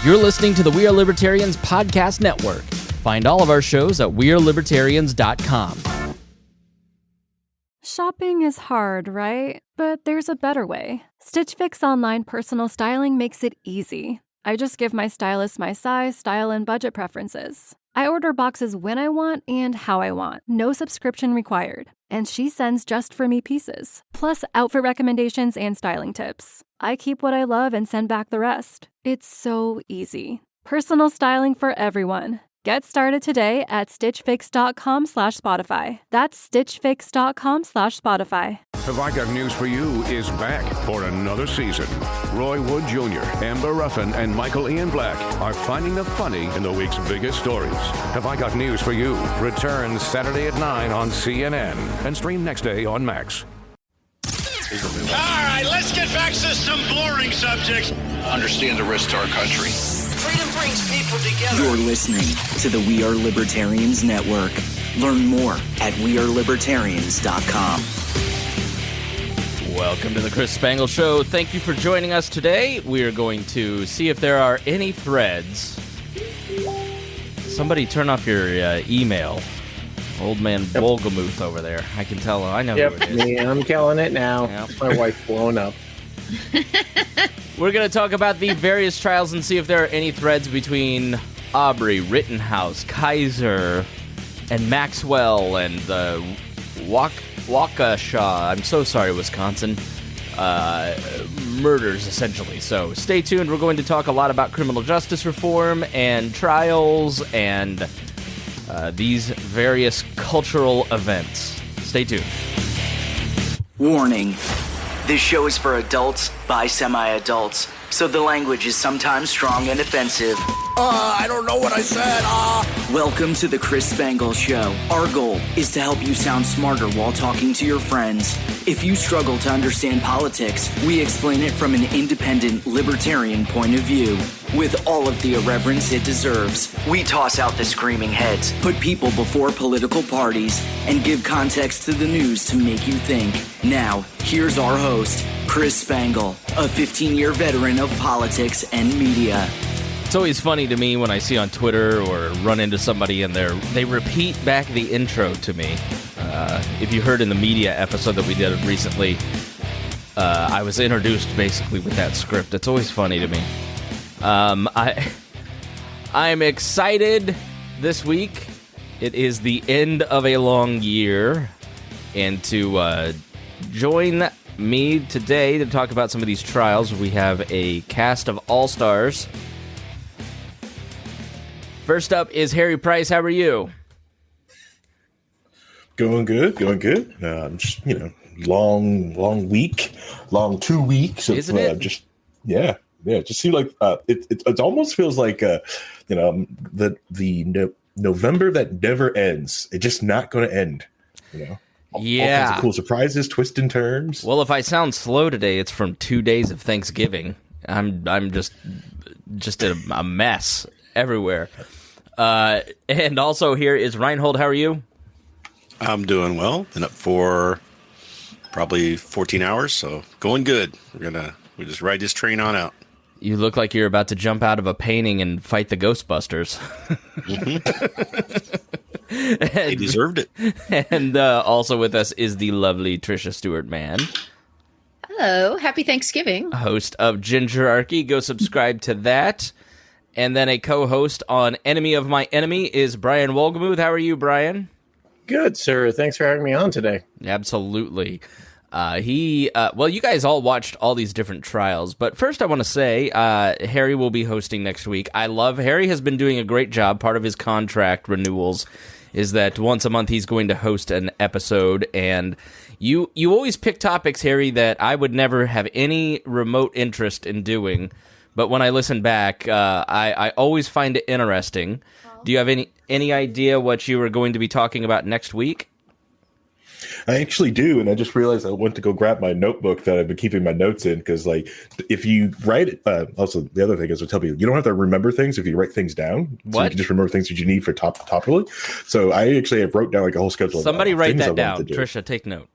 You're listening to the We Are Libertarians podcast network. Find all of our shows at wearelibertarians.com. Shopping is hard, right? But there's a better way. Stitch Fix online personal styling makes it easy. I just give my stylist my size, style, and budget preferences. I order boxes when I want and how I want. No subscription required. And she sends just for me pieces, plus outfit recommendations and styling tips. I keep what I love and send back the rest. It's so easy. Personal styling for everyone. Get started today at stitchfix.com/Spotify. That's stitchfix.com/Spotify. Have I Got News for You is back for another season. Roy Wood Jr., Amber Ruffin, and Michael Ian Black are finding the funny in the week's biggest stories. Have I Got News for You returns Saturday at 9 on CNN and stream next day on Max. All right, let's get back to some boring subjects. Understand the risk to our country. Freedom brings people together. You're listening to the We Are Libertarians Network. Learn more at wearelibertarians.com. Welcome to the Chris Spangle Show. Thank you for joining us today. We are going to see if there are any threads. Somebody turn off your email. Old man Wohlgemuth over there. I can tell. I know who it is. Me, I'm killing it now. Yep. My wife's blown up. We're going to talk about the various trials and see if there are any threads between Aubrey, Rittenhouse, Kizer, and Maxwell, and the Waukesha, I'm so sorry, Wisconsin, murders, essentially. So stay tuned. We're going to talk a lot about criminal justice reform and trials and these various cultural events. Stay tuned. Warning. This show is for adults by semi-adults, so the language is sometimes strong and offensive. I don't know what I said. Welcome to the Chris Spangle Show. Our goal is to help you sound smarter while talking to your friends. If you struggle to understand politics, we explain it from an independent, libertarian point of view. With all of the irreverence it deserves, we toss out the screaming heads, put people before political parties, and give context to the news to make you think. Now, here's our host, Chris Spangle, a 15-year veteran of politics and media. It's always funny to me when I see on Twitter or run into somebody and they repeat back the intro to me. If you heard in the media episode that we did recently, I was introduced basically with that script. It's always funny to me. I'm excited this week. It is the end of a long year, and to join me today to talk about some of these trials, we have a cast of all-stars. First up is Harry Price. How are you? Going good. Just, long week, long 2 weeks of Isn't it? It just seems like it almost feels like the November that never ends. It's just not going to end. All kinds of cool surprises, twists and turns. Well, if I sound slow today, it's from 2 days of Thanksgiving. I'm just a mess everywhere. And also here is Rhinehold. How are you? I'm doing well. Been up for probably 14 hours, so going good. We just ride this train on out. You look like you're about to jump out of a painting and fight the Ghostbusters. Mm-hmm. They deserved it. And also with us is the lovely Tricia Stuart-Mann. Hello. Happy Thanksgiving. Host of Gingerarchy. Go subscribe to that. And then a co-host on Enemy of My Enemy is Brian Wohlgemuth. How are you, Brian? Good, sir. Thanks for having me on today. Absolutely. You guys all watched all these different trials, but first I want to say Harry will be hosting next week. Harry has been doing a great job. Part of his contract renewals is that once a month he's going to host an episode, and you always pick topics, Harry, that I would never have any remote interest in doing. But when I listen back, I always find it interesting. Do you have any idea what you are going to be talking about next week? I actually do, and I just realized I went to go grab my notebook that I've been keeping my notes in, because if you write it, also the other thing is I tell people you don't have to remember things if you write things down. So you can just remember things that you need for topically. So I actually have wrote down a whole schedule. Somebody write that down. Tricia, take note.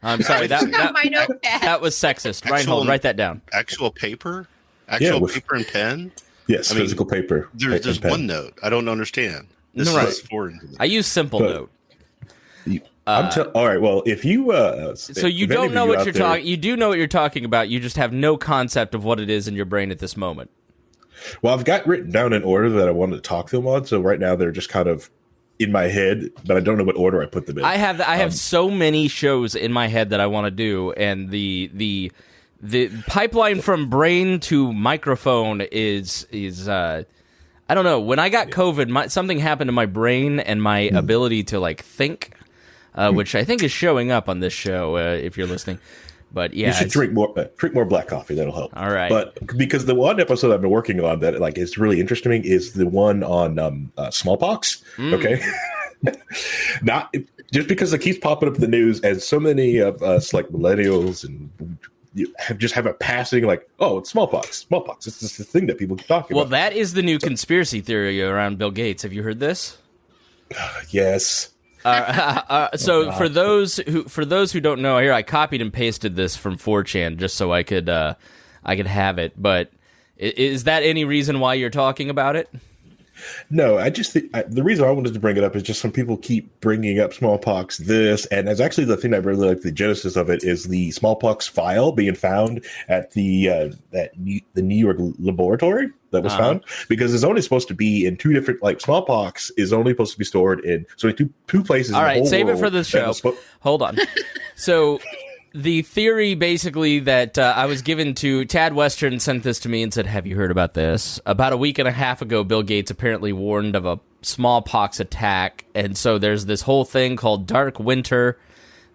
I'm sorry, that was sexist. Rhinehold, write that down. Actual paper? Paper and pen? Yes, physical paper. There's OneNote. I don't understand. This is foreign to me. I use Simple Note. All right. Well, if you so you don't know what you're talking. You do know what you're talking about. You just have no concept of what it is in your brain at this moment. Well, I've got written down an order that I wanted to talk to them on. So right now they're just kind of in my head, but I don't know what order I put them in. I have so many shows in my head that I want to do, and the pipeline from brain to microphone is I don't know. When I got COVID, something happened to my brain and my ability to like think, which I think is showing up on this show if you're listening. But yeah, you should drink more black coffee. That'll help. All right. But because the one episode I've been working on that like is really interesting is the one on smallpox. Okay. Not just because it keeps popping up in the news, and so many of us like millennials and you have a passing like, oh, it's smallpox. Smallpox. It's just the thing that people keep talking about. Well, that is the new conspiracy theory around Bill Gates. Have you heard this? Yes. So for those who don't know, here I copied and pasted this from 4chan just so I could have it. But is that any reason why you're talking about it? No, I just think the reason I wanted to bring it up is just some people keep bringing up smallpox. And it's actually the thing I really like. The genesis of it is the smallpox file being found at the New York laboratory that was found, because it's only supposed to be in two different, like smallpox is only supposed to be stored in two places. All right, in the whole save world it for the show. Hold on. So the theory basically that I was given to Tad Western sent this to me and said, have you heard about this? About a week and a half ago, Bill Gates apparently warned of a smallpox attack. And so there's this whole thing called Dark Winter.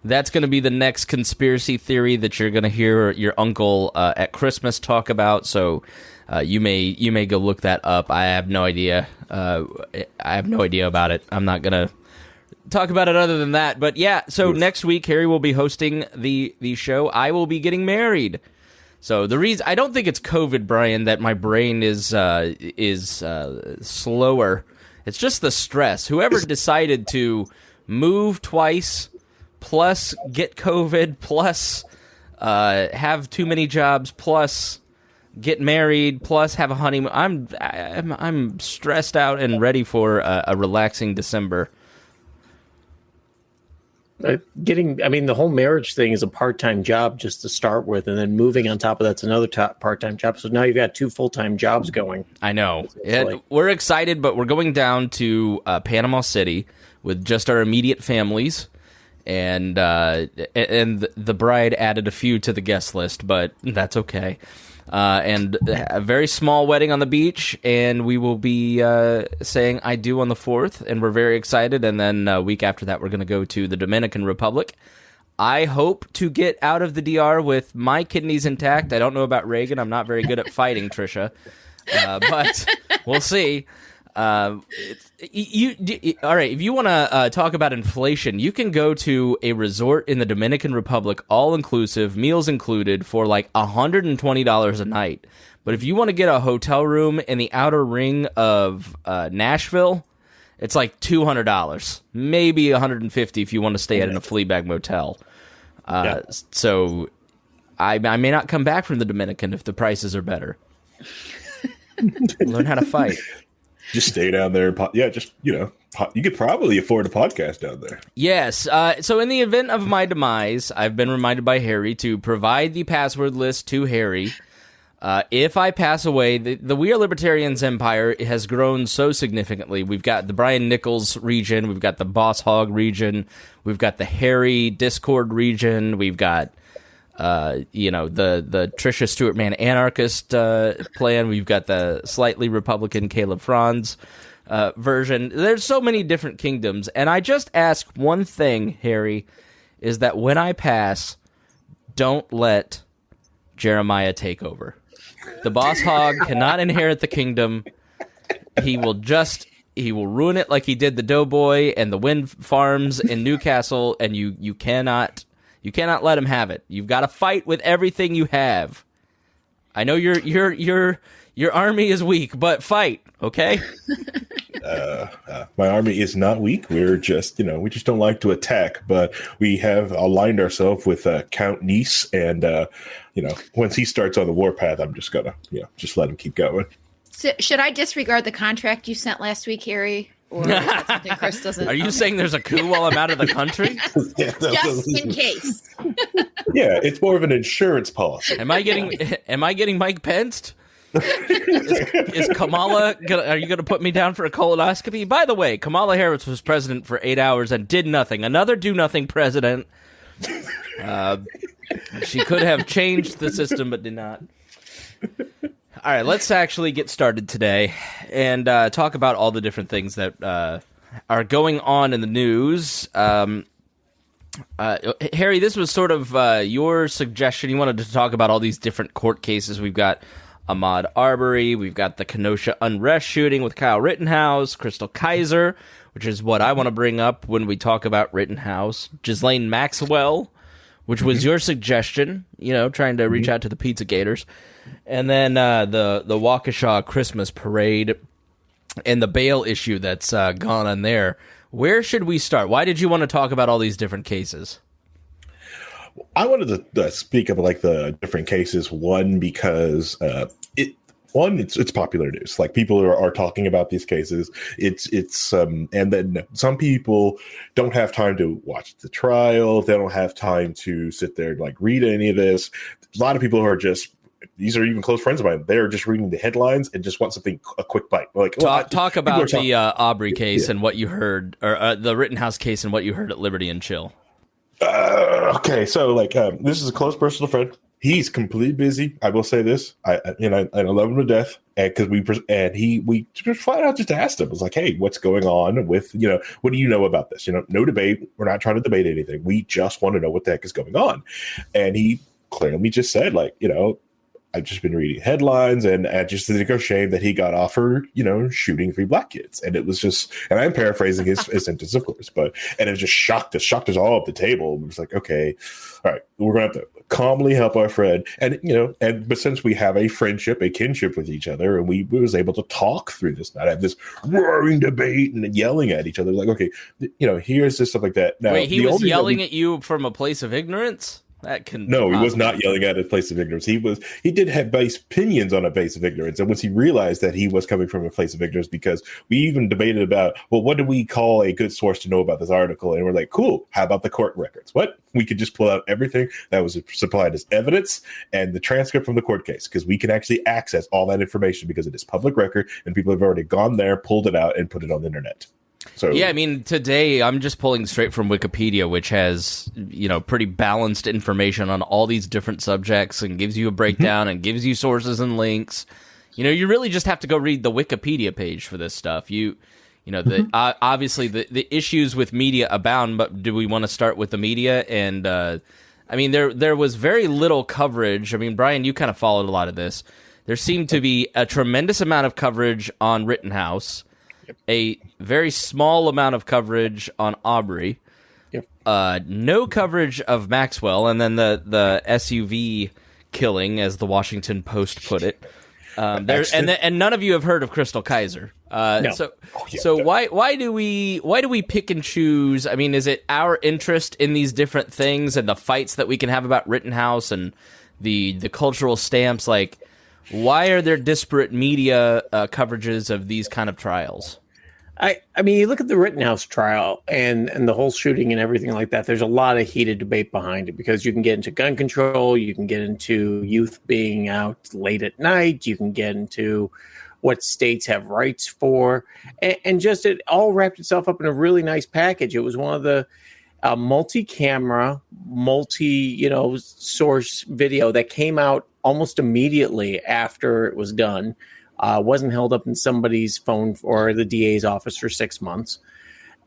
That's going to be the next conspiracy theory that you're going to hear your uncle at Christmas talk about. So you may go look that up. I have no idea. I have no idea about it. I'm not going to talk about it other than that. But yeah, so next week Harry will be hosting the show. I will be getting married. So the reason I don't think it's COVID, Brian, that my brain is slower. It's just the stress. Whoever decided to move twice, plus get COVID, plus have too many jobs, plus get married, plus have a honeymoon. I'm stressed out and ready for a relaxing December. The whole marriage thing is a part-time job just to start with, and then moving on top of that's another part-time job. So now you've got two full-time jobs going. I know. We're excited, but we're going down to Panama City with just our immediate families, and the bride added a few to the guest list, but that's okay. And a very small wedding on the beach, and we will be saying I do on the 4th, and we're very excited. And then a week after that, we're going to go to the Dominican Republic. I hope to get out of the DR with my kidneys intact. I don't know about Reagan. I'm not very good at fighting, Tricia, but we'll see. All right, if you want to talk about inflation, you can go to a resort in the Dominican Republic, all inclusive, meals included, for like $120 a night. But if you want to get a hotel room in the outer ring of Nashville, it's like $200, maybe $150 if you want to stay at a Fleabag motel. So I may not come back from the Dominican if the prices are better. Learn how to fight. Just stay down there. You could probably afford a podcast down there. Yes. So in the event of my demise, I've been reminded by Harry to provide the password list to Harry. If I pass away, the We Are Libertarians empire has grown so significantly. We've got the Brian Nichols region. We've got the Boss Hog region. We've got the Harry Discord region. We've got the Tricia Stuart-Mann anarchist plan. We've got the slightly Republican Caleb Franz version. There's so many different kingdoms, and I just ask one thing, Harry, is that when I pass, don't let Jeremiah take over. The Boss Hog cannot inherit the kingdom. He will ruin it like he did the Doughboy and the wind farms in Newcastle, and you cannot let him have it. You've got to fight with everything you have. I know your army is weak, but fight, okay? My army is not weak. We're just, we just don't like to attack, but we have aligned ourselves with Count Nice, and once he starts on the warpath, I'm just gonna, just let him keep going. So should I disregard the contract you sent last week, Harry? Or is that something Chris doesn't? Are you saying there's a coup while I'm out of the country? Just in case. Yeah, it's more of an insurance policy. Am I getting Mike Pence? Is Kamala are you gonna put me down for a colonoscopy? By the way, Kamala Harris was president for 8 hours and did nothing. Another do nothing president. She could have changed the system but did not. All right, let's actually get started today and talk about all the different things that are going on in the news. Harry, this was sort of your suggestion. You wanted to talk about all these different court cases. We've got Ahmaud Aubrey. We've got the Kenosha unrest shooting with Kyle Rittenhouse, Chrystul Kizer, which is what I want to bring up when we talk about Rittenhouse, Ghislaine Maxwell, which was your suggestion, trying to reach out to the Pizza Gators. And then the Waukesha Christmas parade and the bail issue that's gone on there. Where should we start? Why did you want to talk about all these different cases? I wanted to speak of like the different cases. One, because it's popular news. Like people are talking about these cases. It's and then some people don't have time to watch the trial. They don't have time to sit there and like read any of this. A lot of people who are just, these are even close friends of mine. They're just reading the headlines and just want something, a quick bite. Like talk about the Aubrey case and what you heard, or the Rittenhouse case and what you heard at Liberty and Chill. Okay, so like this is a close personal friend. He's completely busy. I will say this. I love him to death, and because we just flat out just asked him. I was like, hey, what's going on with what do you know about this? No debate. We're not trying to debate anything. We just want to know what the heck is going on. And he clearly just said, like, I've just been reading headlines, and I just think it's a shame that he got off for, shooting 3 black kids. And it was just, and I'm paraphrasing his sentence, of course, and it just shocked us all at the table. It was like, okay, all right, we're going to have to calmly help our friend. And, but since we have a friendship, a kinship with each other, and we was able to talk through this, not have this roaring debate and yelling at each other, like, okay, here's this stuff like that. Now, wait, he was yelling at you from a place of ignorance? No, he was not yelling at a place of ignorance. He did have base opinions on a base of ignorance. And once he realized that he was coming from a place of ignorance, because we even debated about, well, what do we call a good source to know about this article? And we're like, cool, how about the court records? What? We could just pull out everything that was supplied as evidence and the transcript from the court case, because we can actually access all that information because it is public record and people have already gone there, pulled it out, and put it on the internet. So, yeah, I mean, today I'm just pulling straight from Wikipedia, which has, pretty balanced information on all these different subjects and gives you a breakdown and gives you sources and links. You really just have to go read the Wikipedia page for this stuff. Obviously the issues with media abound, but do we want to start with the media? And there was very little coverage. I mean, Brian, you kind of followed a lot of this. There seemed to be a tremendous amount of coverage on Rittenhouse. A very small amount of coverage on Aubrey, no coverage of Maxwell, and then the SUV killing, as the Washington Post put it. And none of you have heard of Chrystul Kizer. So why do we pick and choose? I mean, is it our interest in these different things and the fights that we can have about Rittenhouse and the cultural stamps? Like, why are there disparate media coverages of these kind of trials? I mean, you look at the Rittenhouse trial and the whole shooting and everything like that, there's a lot of heated debate behind it, because you can get into gun control, you can get into youth being out late at night, you can get into what states have rights for, and just it all wrapped itself up in a really nice package. It was one of the multi-camera, source video that came out almost immediately after it was done. Wasn't held up in somebody's phone or the DA's office for 6 months.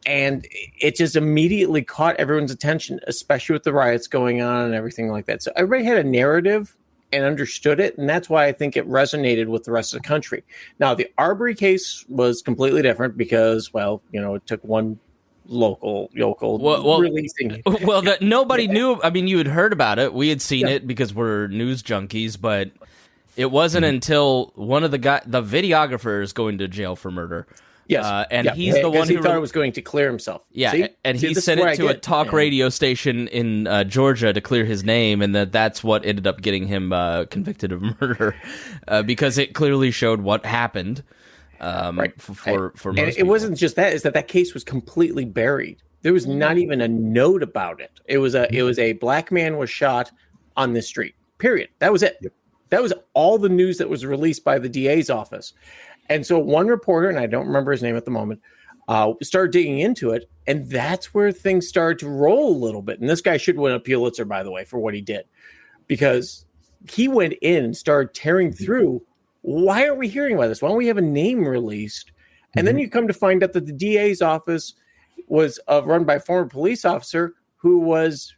And it just immediately caught everyone's attention, especially with the riots going on and everything like that. So everybody had a narrative and understood it. And that's why I think it resonated with the rest of the country. Now, the Aubrey case was completely different because, it took one local releasing. Well, that nobody knew. I mean, you had heard about it. We had seen it because we're news junkies, but it wasn't until one of the videographer is going to jail for murder. Yes, and he's the one who who thought it was going to clear himself. Yeah, See? and See, he this sent is where it to I a get- talk radio station in Georgia to clear his name, and that's what ended up getting him convicted of murder, because it clearly showed what happened. Right. For and most it wasn't just that; is that case was completely buried. There was not even a note about it. It was a black man was shot on this street. Period. That was it. That was all the news that was released by the DA's office. And so one reporter, and I don't remember his name at the moment, started digging into it, and that's where things started to roll a little bit. And this guy should win a Pulitzer, by the way, for what he did, because he went in and started tearing through. Why are we hearing about this? Why don't we have a name released? And then you come to find out that the DA's office was run by a former police officer who was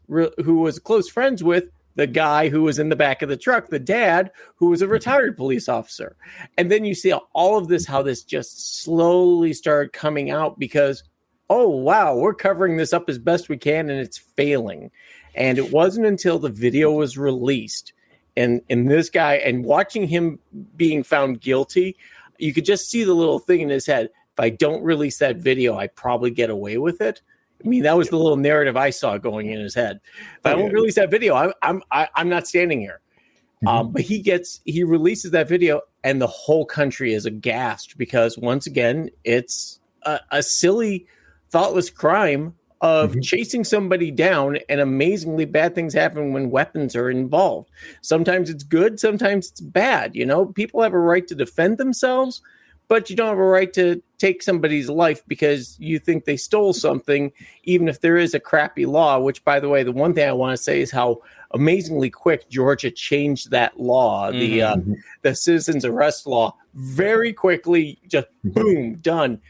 close friends with the guy who was in the back of the truck, the dad, who was a retired police officer. And then you see all of this, how this just slowly started coming out because, oh, wow, we're covering this up as best we can and it's failing. And it wasn't until the video was released and this guy, and watching him being found guilty, you could just see the little thing in his head. If I don't release that video, I probably get away with it. I mean, that was the little narrative I saw going in his head. If I don't release that video, I'm not standing here. But he releases that video, and the whole country is aghast because once again, it's a silly, thoughtless crime of chasing somebody down, and amazingly bad things happen when weapons are involved. Sometimes it's good, sometimes it's bad. You know, people have a right to defend themselves, but you don't have a right to take somebody's life because you think they stole something, even if there is a crappy law, which, by the way, the one thing I want to say is how amazingly quick Georgia changed that law, the citizens arrest law, very quickly, just boom, done.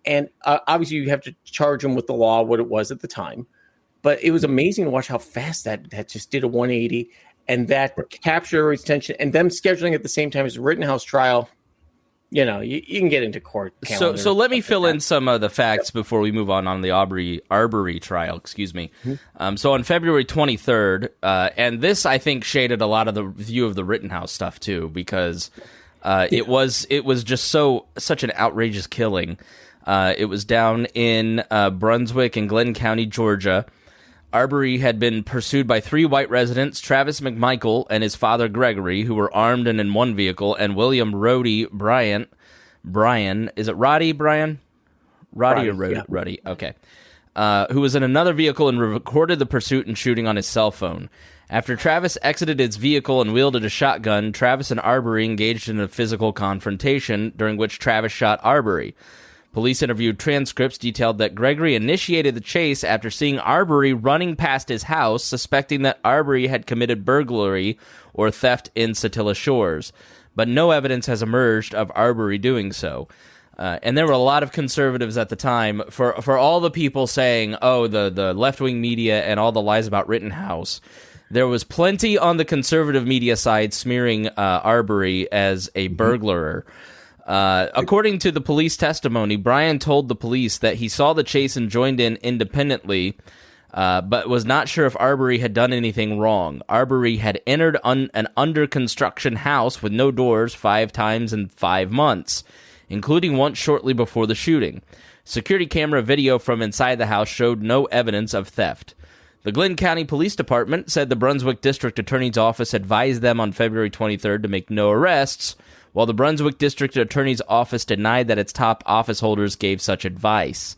And obviously you have to charge them with the law, what it was at the time. But it was amazing to watch how fast that just did a 180, and that captured everybody's attention, and them scheduling at the same time as the Rittenhouse trial. You know, you can get into court. So let me fill in some of the facts before we move on the Aubrey trial. Excuse me. So on February 23rd, and this I think shaded a lot of the view of the Rittenhouse stuff too, because it was just such an outrageous killing. It was down in Brunswick and Glenn County, Georgia. Aubrey had been pursued by 3 white residents, Travis McMichael and his father Gregory, who were armed and in one vehicle, and William Roddy Brian. Is it Roddy Brian? Roddy or Roddy? Yeah. Roddy, okay. Who was in another vehicle and recorded the pursuit and shooting on his cell phone. After Travis exited his vehicle and wielded a shotgun, Travis and Aubrey engaged in a physical confrontation, during which Travis shot Aubrey. Police interviewed transcripts detailed that Gregory initiated the chase after seeing Aubrey running past his house, suspecting that Aubrey had committed burglary or theft in Satilla Shores. But no evidence has emerged of Aubrey doing so. And there were a lot of conservatives at the time, for all the people saying, oh, the left-wing media and all the lies about Rittenhouse, there was plenty on the conservative media side smearing Aubrey as a burglar. According to the police testimony, Brian told the police that he saw the chase and joined in independently, but was not sure if Aubrey had done anything wrong. Aubrey had entered an under-construction house with no doors 5 times in 5 months, including once shortly before the shooting. Security camera video from inside the house showed no evidence of theft. The Glenn County Police Department said the Brunswick District Attorney's Office advised them on February 23rd to make no arrests, while the Brunswick District Attorney's Office denied that its top office holders gave such advice.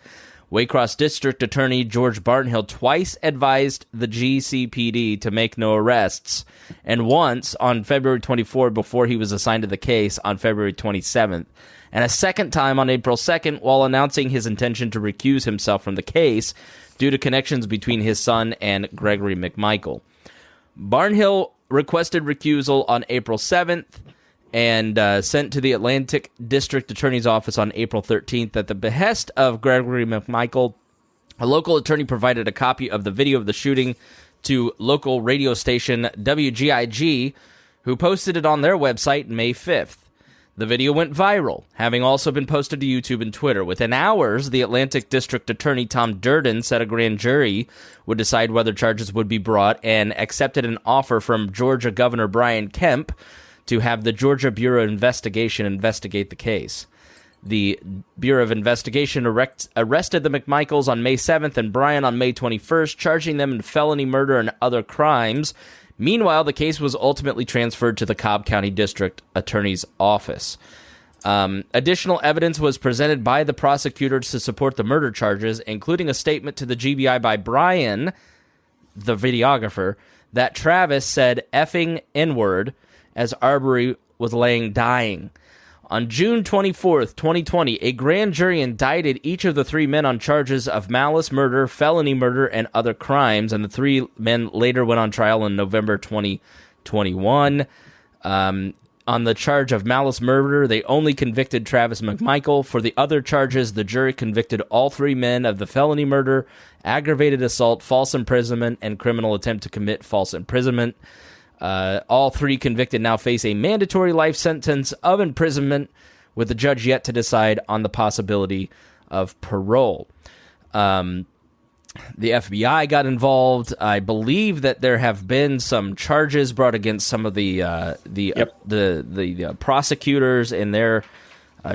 Waycross District Attorney George Barnhill twice advised the GCPD to make no arrests, and once on February 24th before he was assigned to the case on February 27th, and a second time on April 2nd while announcing his intention to recuse himself from the case due to connections between his son and Gregory McMichael. Barnhill requested recusal on April 7th, and sent to the Atlantic District Attorney's Office on April 13th at the behest of Gregory McMichael. A local attorney provided a copy of the video of the shooting to local radio station WGIG, who posted it on their website May 5th. The video went viral, having also been posted to YouTube and Twitter. Within hours, the Atlantic District Attorney Tom Durden said a grand jury would decide whether charges would be brought, and accepted an offer from Georgia Governor Brian Kemp to have the Georgia Bureau of Investigation investigate the case. The Bureau of Investigation arrested the McMichaels on May 7th and Bryan on May 21st, charging them in felony murder and other crimes. Meanwhile, the case was ultimately transferred to the Cobb County District Attorney's Office. Additional evidence was presented by the prosecutors to support the murder charges, including a statement to the GBI by Bryan, the videographer, that Travis said effing N-word as Aubrey was laying dying. On June 24th, 2020, a grand jury indicted each of the three men on charges of malice murder, felony murder, and other crimes, and the three men later went on trial in November 2021. On the charge of malice murder, they only convicted Travis McMichael. For the other charges, the jury convicted all three men of the felony murder, aggravated assault, false imprisonment, and criminal attempt to commit false imprisonment. All three convicted now face a mandatory life sentence of imprisonment, with the judge yet to decide on the possibility of parole. The FBI got involved. I believe that there have been some charges brought against some of the prosecutors in their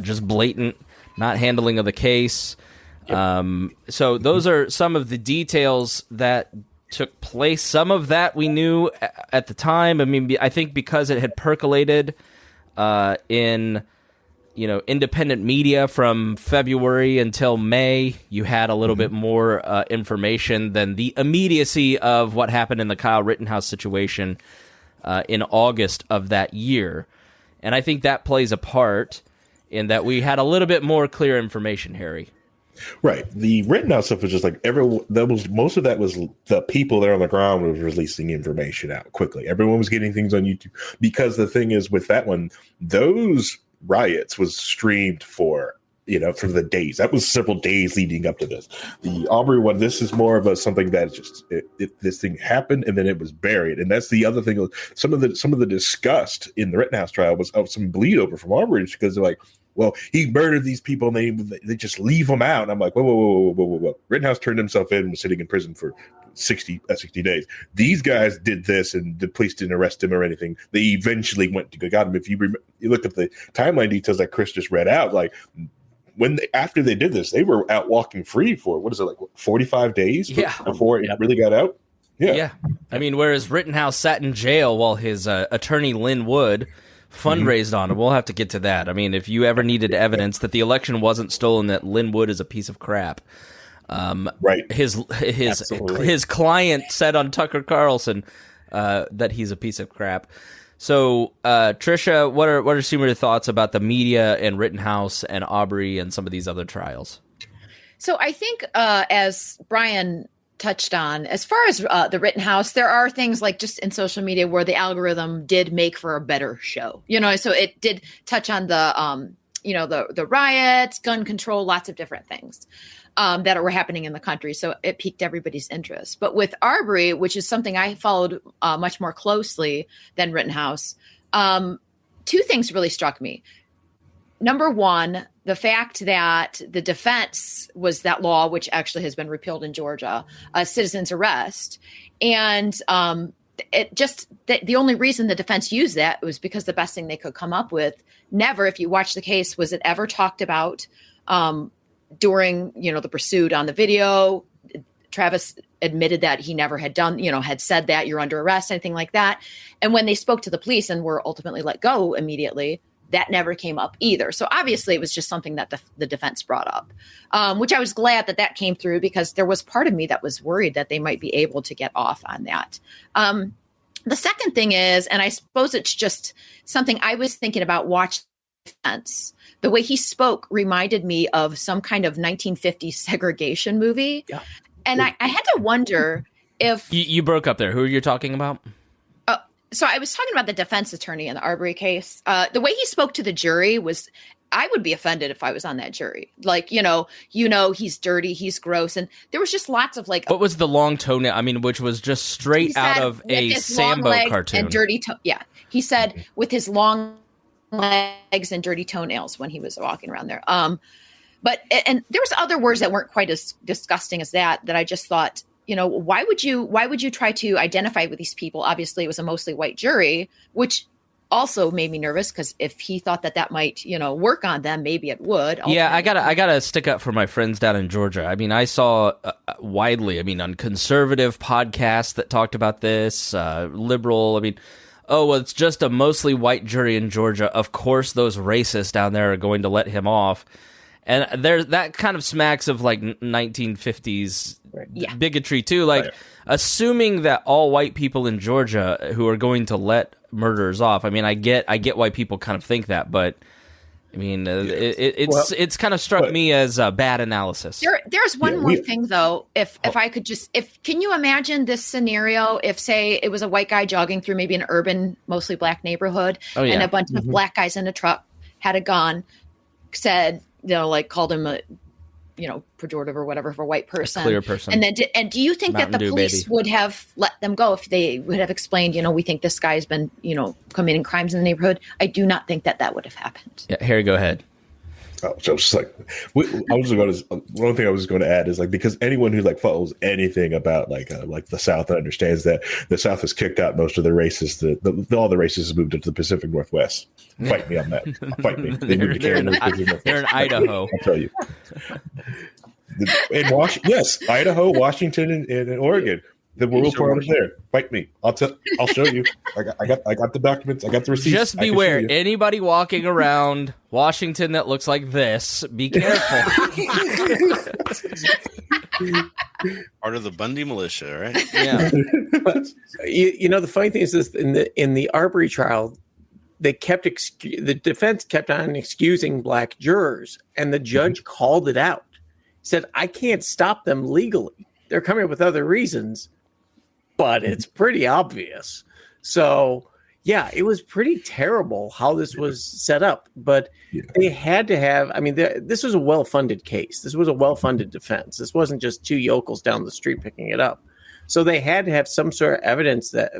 just blatant not handling of the case. So those are some of the details that took place. Some of that we knew at the time. I mean, I think because it had percolated in independent media from February until May, you had a little bit more information than the immediacy of what happened in the Kyle Rittenhouse situation in August of that year. And I think that plays a part in that we had a little bit more clear information, Harry. Right. The Rittenhouse stuff was just like most of that was the people there on the ground was releasing information out quickly. Everyone was getting things on YouTube because the thing is with that one, those riots was streamed for the days. That was several days leading up to this. The Aubrey one, this is more of something that just this thing happened and then it was buried. And that's the other thing. Some of the disgust in the Rittenhouse trial was of some bleed over from Aubrey because they're like, well, he murdered these people and they just leave them out. And I'm like, whoa. Rittenhouse turned himself in and was sitting in prison for 60 days. These guys did this and the police didn't arrest him or anything. They eventually went to got him. If you look at the timeline details that Chris just read out, like after they did this, they were out walking free for 45 days before it really got out. Yeah. I mean, whereas Rittenhouse sat in jail while his attorney Lynn Wood fundraised on him. We'll have to get to that. I mean, if you ever needed evidence that the election wasn't stolen, that Lynn Wood is a piece of crap. Right. His client said on Tucker Carlson that he's a piece of crap. So, Tricia, what are some of your thoughts about the media and Rittenhouse and Aubrey and some of these other trials? So I think as Brian touched on, as far as the Rittenhouse, there are things like just in social media where the algorithm did make for a better show, so it did touch on the riots, gun control, lots of different things that were happening in the country. So it piqued everybody's interest. But with Aubrey, which is something I followed much more closely than Rittenhouse, two things really struck me. Number one, the fact that the defense was that law, which actually has been repealed in Georgia, citizen's arrest. And it just the only reason the defense used that was because the best thing they could come up with. Never, if you watch the case, was it ever talked about during, the pursuit on the video. Travis admitted that he never had done, had said that you're under arrest, anything like that. And when they spoke to the police and were ultimately let go immediately, that never came up either. So obviously it was just something that the defense brought up, which I was glad that came through because there was part of me that was worried that they might be able to get off on that. The second thing is, and I suppose it's just something I was thinking about watching defense, the way he spoke reminded me of some kind of 1950s segregation movie. Yeah. And I had to wonder if... You broke up there. Who are you talking about? So I was talking about the defense attorney in the Aubrey case. The way he spoke to the jury was, I would be offended if I was on that jury. Like, he's dirty, he's gross. And there was just lots of like... What was the long toenail? I mean, which was just straight out of a Sambo cartoon. And dirty he said with his long legs and dirty toenails when he was walking around there. But there was other words that weren't quite as disgusting as that I just thought, why would you try to identify with these people? Obviously, it was a mostly white jury, which also made me nervous because if he thought that might, work on them, maybe it would. Yeah, I gotta stick up for my friends down in Georgia. I mean, I saw widely, on conservative podcasts that talked about this, liberal. It's just a mostly white jury in Georgia. Of course, those racists down there are going to let him off. And that kind of smacks of like 1950s bigotry too. Assuming that all white people in Georgia who are going to let murderers off. I get why people kind of think that, but it's kind of struck me as a bad analysis. There's one more thing though. If I could can you imagine this scenario? If say it was a white guy jogging through maybe an urban, mostly black neighborhood, and a bunch of black guys in a truck had a gun, said, called him a, pejorative or whatever for a white person, a clear person. And do you think Mountain that the Dew, police would have let them go if they would have explained, we think this guy's been, committing crimes in the neighborhood? I do not think that would have happened. Yeah, Harry, go ahead. Oh, so just one thing I was going to add is because anyone who follows anything about the South understands that the South has kicked out most of the racists. All the racists moved into the Pacific Northwest. Fight me on that. Fight me. They're in Idaho. I'll tell you. Yes, Idaho, Washington, and Oregon. The world part of there. Fight me. I'll show you. I got the documents. I got the receipts. Just beware. Anybody walking around Washington that looks like this, be careful. Part of the Bundy militia, right? Yeah. But, the funny thing is this: in the Aubrey trial, they the defense kept on excusing black jurors, and the judge called it out. He said, "I can't stop them legally. They're coming up with other reasons, but it's pretty obvious." So, yeah, it was pretty terrible how this was set up. But they had to have, this was a well-funded case. This was a well-funded defense. This wasn't just two yokels down the street picking it up. So they had to have some sort of evidence that,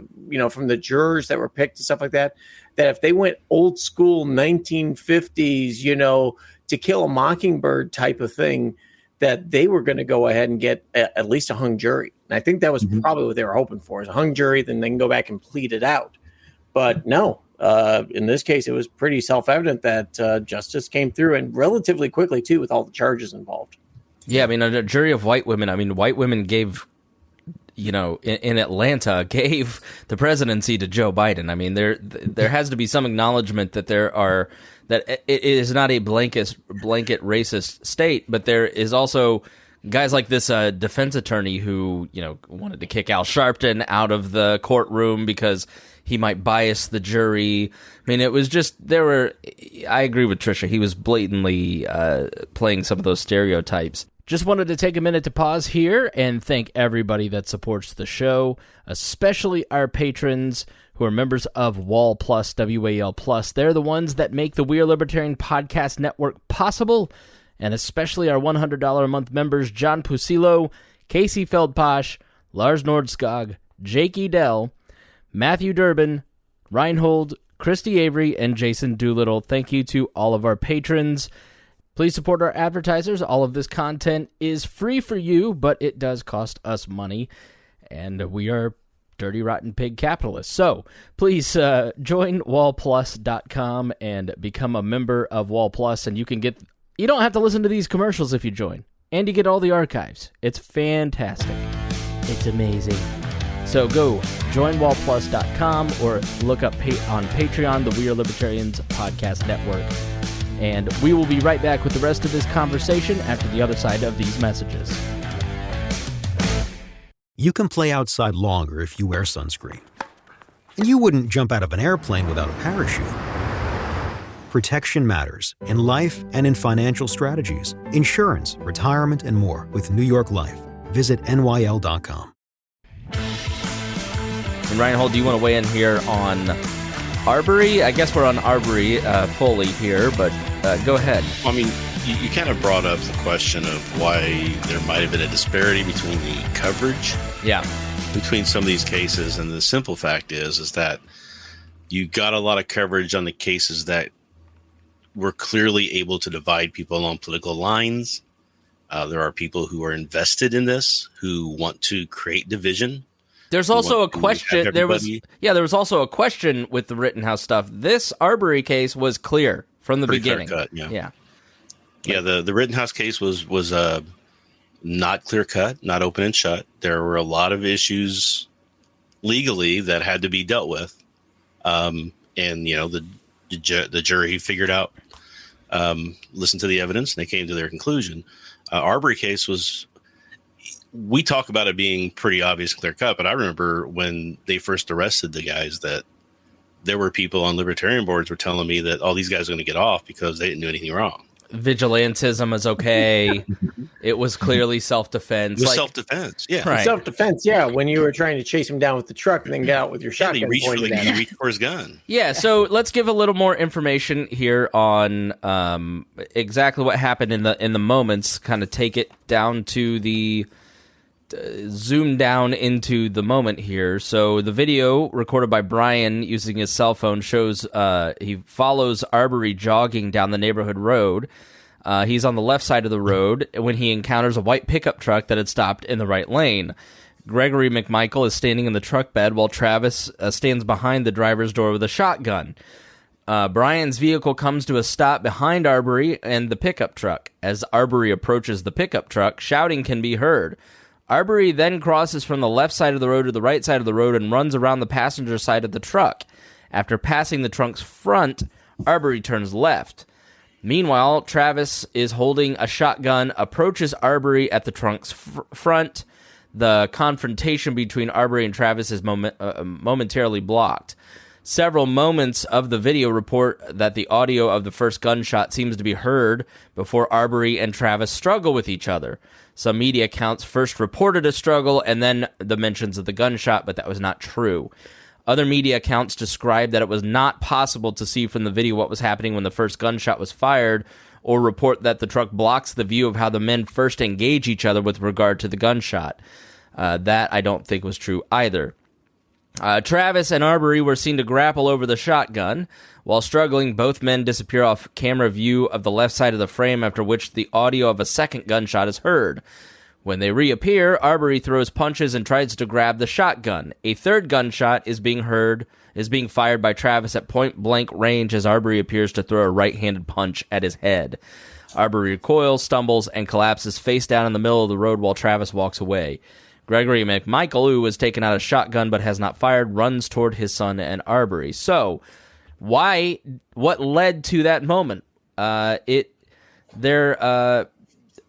from the jurors that were picked and stuff like that, that if they went old school 1950s, To Kill a Mockingbird type of thing, that they were going to go ahead and get at least a hung jury. And I think that was probably what they were hoping for, is a hung jury, then they can go back and plead it out. But no, in this case, it was pretty self-evident that justice came through, and relatively quickly, too, with all the charges involved. Yeah, a jury of white women, white women gave, in Atlanta, gave the presidency to Joe Biden. There has to be some acknowledgement that that it is not a blanket racist state, but there is also guys like this defense attorney who, wanted to kick Al Sharpton out of the courtroom because he might bias the jury. It was just, I agree with Tricia. He was blatantly playing some of those stereotypes. Just wanted to take a minute to pause here and thank everybody that supports the show, especially our patrons who are members of WAL Plus, WAL Plus. They're the ones that make the We Are Libertarian Podcast Network possible, and especially our $100 a month members, John Pusilo, Casey Feldposh, Lars Nordskog, Jake Edel, Matthew Durbin, Rhinehold, Christy Avery, and Jason Doolittle. Thank you to all of our patrons. Please support our advertisers. All of this content is free for you, but it does cost us money, and we are dirty, rotten pig capitalists. So please join wallplus.com and become a member of Wall Plus, and you don't have to listen to these commercials if you join, and you get all the archives. It's fantastic. It's amazing. So go join wallplus.com or look up on Patreon, the We Are Libertarians Podcast Network. And we will be right back with the rest of this conversation after the other side of these messages. You can play outside longer if you wear sunscreen. And you wouldn't jump out of an airplane without a parachute. Protection matters in life and in financial strategies, insurance, retirement, and more with New York Life. Visit NYL.com. And Rhinehold, do you want to weigh in here on Aubrey? I guess we're on Aubrey fully here, but go ahead. You kind of brought up the question of why there might have been a disparity between the coverage between some of these cases. And the simple fact is that you got a lot of coverage on the cases that were clearly able to divide people along political lines. There are people who are invested in this, who want to create division. There's also a question. There was also a question with the Rittenhouse stuff. This Aubrey case was clear from the beginning. Clear cut, yeah. The Rittenhouse case was not clear cut, not open and shut. There were a lot of issues legally that had to be dealt with, and the jury figured out, listened to the evidence, and they came to their conclusion. Aubrey case was. We talk about it being pretty obvious, clear cut, but I remember when they first arrested the guys that there were people on libertarian boards were telling me that all these guys are going to get off because they didn't do anything wrong. Vigilantism is okay. It was clearly self-defense. It was self-defense, yeah. Right. Self-defense, yeah. When you were trying to chase him down with the truck and then get out with your shotgun. He reached for his gun. Yeah, so let's give a little more information here on exactly what happened in the moments. Kind of take it down to the... zoom down into the moment here. So the video recorded by Brian using his cell phone shows he follows Aubrey jogging down the neighborhood road. He's on the left side of the road when he encounters a white pickup truck that had stopped in the right lane. Gregory McMichael is standing in the truck bed while Travis stands behind the driver's door with a shotgun. Brian's vehicle comes to a stop behind Aubrey and the pickup truck. As Aubrey approaches the pickup truck, shouting can be heard. Aubrey then crosses from the left side of the road to the right side of the road and runs around the passenger side of the truck. After passing the trunk's front, Aubrey turns left. Meanwhile, Travis is holding a shotgun, approaches Aubrey at the trunk's front. The confrontation between Aubrey and Travis is momentarily blocked. Several moments of the video report that the audio of the first gunshot seems to be heard before Aubrey and Travis struggle with each other. Some media accounts first reported a struggle and then the mentions of the gunshot, but that was not true. Other media accounts described that it was not possible to see from the video what was happening when the first gunshot was fired, or report that the truck blocks the view of how the men first engage each other with regard to the gunshot. That I don't think was true either. Travis and Aubrey were seen to grapple over the shotgun. While struggling, both men disappear off camera view of the left side of the frame, after which the audio of a second gunshot is heard. When they reappear, Aubrey throws punches and tries to grab the shotgun. A third gunshot is being fired by Travis at point-blank range as Aubrey appears to throw a right-handed punch at his head. Aubrey recoils, stumbles, and collapses face down in the middle of the road while Travis walks away. Gregory McMichael, who was taken out a shotgun but has not fired, runs toward his son and Aubrey. So, what led to that moment? There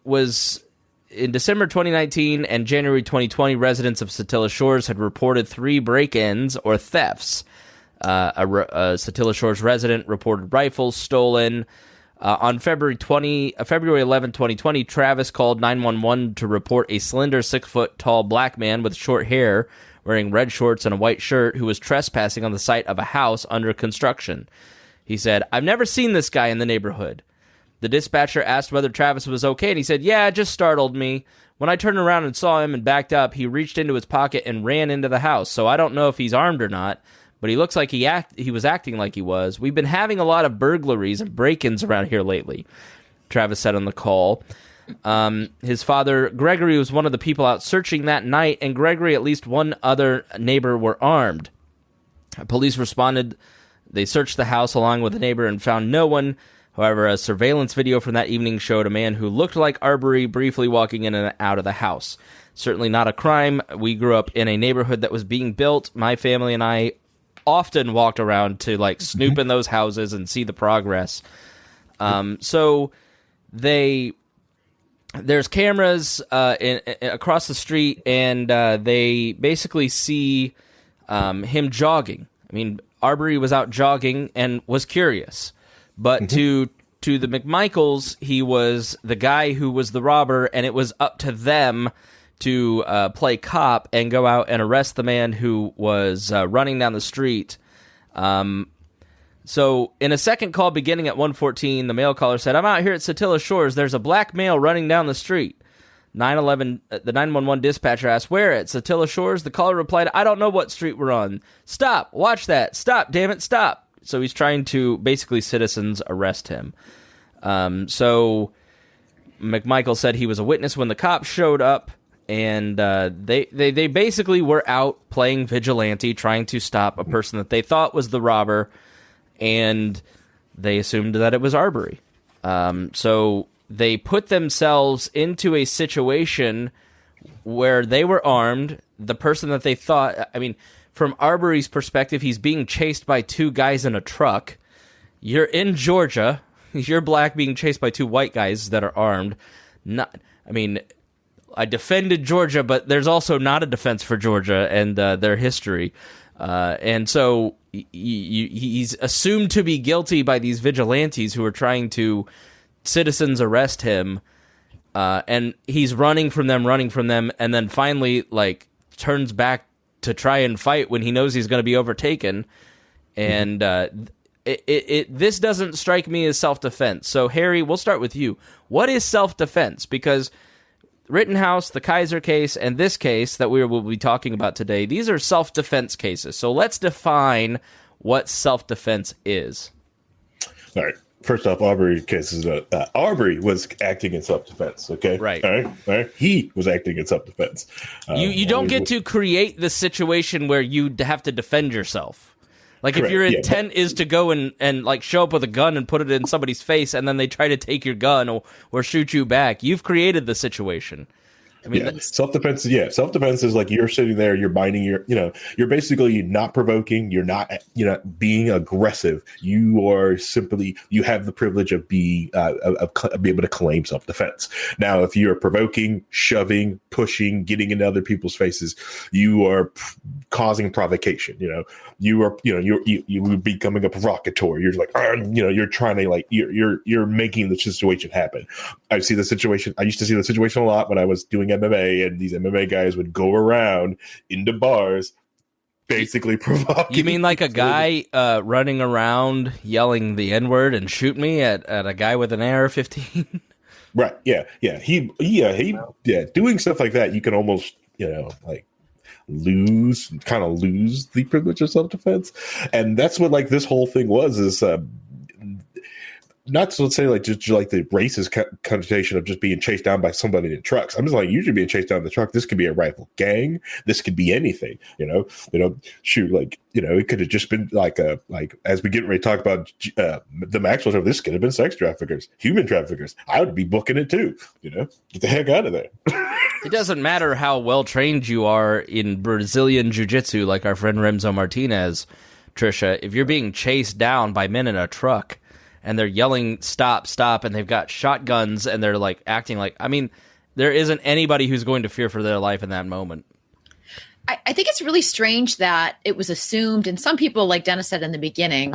was, in December 2019 and January 2020, residents of Satilla Shores had reported 3 break-ins or thefts. A Satilla Shores resident reported rifles stolen. On February 11, 2020, Travis called 911 to report a slender 6-foot-tall black man with short hair, wearing red shorts and a white shirt, who was trespassing on the site of a house under construction. He said, "I've never seen this guy in the neighborhood." The dispatcher asked whether Travis was okay, and he said, "Yeah, it just startled me. When I turned around and saw him and backed up, he reached into his pocket and ran into the house, so I don't know if he's armed or not. But he looks like he was acting like he was. We've been having a lot of burglaries and break-ins around here lately," Travis said on the call. His father, Gregory, was one of the people out searching that night, and Gregory, at least one other neighbor, were armed. Police responded. They searched the house along with a neighbor and found no one. However, a surveillance video from that evening showed a man who looked like Aubrey briefly walking in and out of the house. Certainly not a crime. We grew up in a neighborhood that was being built. My family and I often walked around to snoop in those houses and see the progress. So there's cameras across the street, and they basically see him jogging. I mean, Aubrey was out jogging and was curious, but to the McMichaels, he was the guy who was the robber, and it was up to them to play cop and go out and arrest the man who was running down the street. So in a second call beginning at 1:14, the male caller said, "I'm out here at Satilla Shores. There's a black male running down the street." The 911 dispatcher asked, "Where at Satilla Shores?" The caller replied, "I don't know what street we're on." "Stop, watch that. Stop, damn it, stop." So he's trying to basically citizens arrest him. So McMichael said he was a witness when the cops showed up. and they basically were out playing vigilante, trying to stop a person that they thought was the robber, and they assumed that it was Aubrey. So they put themselves into a situation where they were armed. The person that they thought, I mean, from Aubrey's perspective, he's being chased by two guys in a truck. You're in Georgia. You're black being chased by two white guys that are armed. I defended Georgia, but there's also not a defense for Georgia and their history. And so he's assumed to be guilty by these vigilantes who are trying to citizens arrest him. And he's running from them, and then finally, turns back to try and fight when he knows he's going to be overtaken. And this doesn't strike me as self-defense. So, Harry, we'll start with you. What is self-defense? Because Rittenhouse, the Kizer case, and this case that we will be talking about today, these are self-defense cases. So let's define what self-defense is. All right. First off, Aubrey case is Aubrey was acting in self-defense. Okay, right. All right. He was acting in self-defense. You don't get to create the situation where you have to defend yourself. Like, correct. If your intent is to go and show up with a gun and put it in somebody's face, and then they try to take your gun or shoot you back, you've created the situation. I mean, self-defense. Yeah, self-defense is like you're sitting there, you're minding you're basically not provoking, you're not, being aggressive. You are simply, you have the privilege of be able to claim self-defense. Now, if you're provoking, shoving, pushing, getting into other people's faces, you are causing provocation. You're becoming a provocateur. You're like, you're trying to you're making the situation happen. I used to see the situation a lot when I was doing MMA, and these MMA guys would go around into bars basically provoking. You mean like a guy running around yelling the N-word and shoot me at a guy with an AR-15? Right. Yeah. He doing stuff like that, you can almost, lose the privilege of self-defense. And that's what this whole thing was, not to say just the racist connotation of just being chased down by somebody in trucks. I'm just usually being chased down in the truck. This could be a rival gang. This could be anything, it could have just been as we get ready to talk about the Maxwell, this could have been sex traffickers, human traffickers. I would be booking it too, get the heck out of there. It doesn't matter how well trained you are in Brazilian jiu-jitsu, like our friend Remzo Martinez, Tricia. If you're being chased down by men in a truck, and they're yelling, stop, stop, and they've got shotguns, and they're acting there isn't anybody who's going to fear for their life in that moment. I think it's really strange that it was assumed, and some people, like Dennis said in the beginning,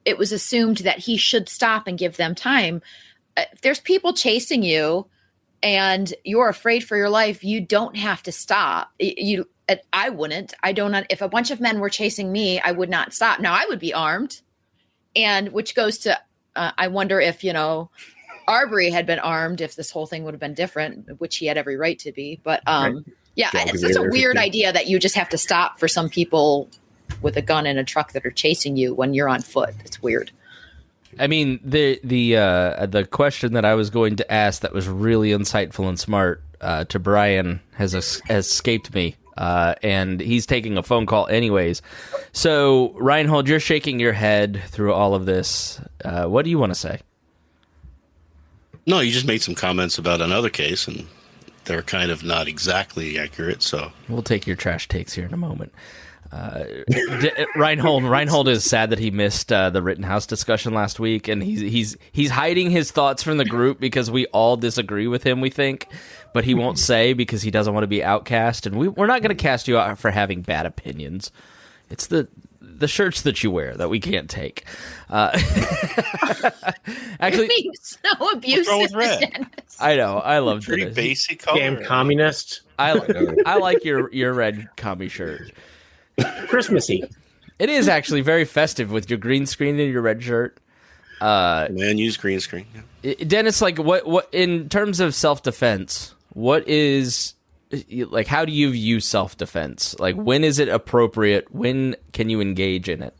it was assumed that he should stop and give them time. If there's people chasing you, and you're afraid for your life, you don't have to stop. I wouldn't. If a bunch of men were chasing me, I would not stop. Now, I would be armed. And which goes to, I wonder if, Aubrey had been armed, if this whole thing would have been different, which he had every right to be. But it's just a weird idea that you just have to stop for some people with a gun in a truck that are chasing you when you're on foot. It's weird. I mean, the question that I was going to ask that was really insightful and smart to Brian has escaped me. And he's taking a phone call anyways. So, Rhinehold, you're shaking your head through all of this. What do you want to say? No, you just made some comments about another case, and they're kind of not exactly accurate. So we'll take your trash takes here in a moment. Rhinehold is sad that he missed the Rittenhouse discussion last week, and he's hiding his thoughts from the group because we all disagree with him, we think, but he won't say because he doesn't want to be outcast, and we're not going to cast you out for having bad opinions. It's the shirts that you wear that we can't take. Actually, being so abusive. I know. I love pretty this. Basic color. Damn communist. I like your red commie shirt. Christmassy. It is actually very festive with your green screen and your red shirt. Man, use green screen. Yeah. Dennis, what in terms of self-defense, what is how do you view self-defense? When is it appropriate? When can you engage in it?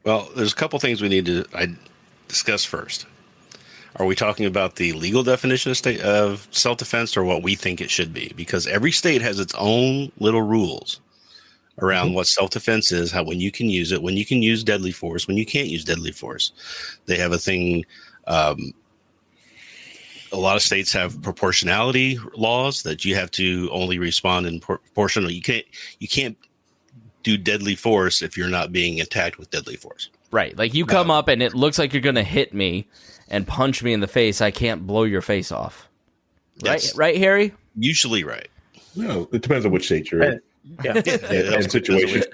Well, there's a couple things we need to discuss first. Are we talking about the legal definition of self-defense or what we think it should be? Because every state has its own little rules around what self-defense is, when you can use it, when you can use deadly force, when you can't use deadly force. They have a thing. A lot of states have proportionality laws that you have to only respond in proportional. You can't do deadly force if you're not being attacked with deadly force. Right. Like you come up and it looks like you're going to hit me and punch me in the face. I can't blow your face off. Right? Right, Harry? Usually right. No, it depends on which state you're in. And situation.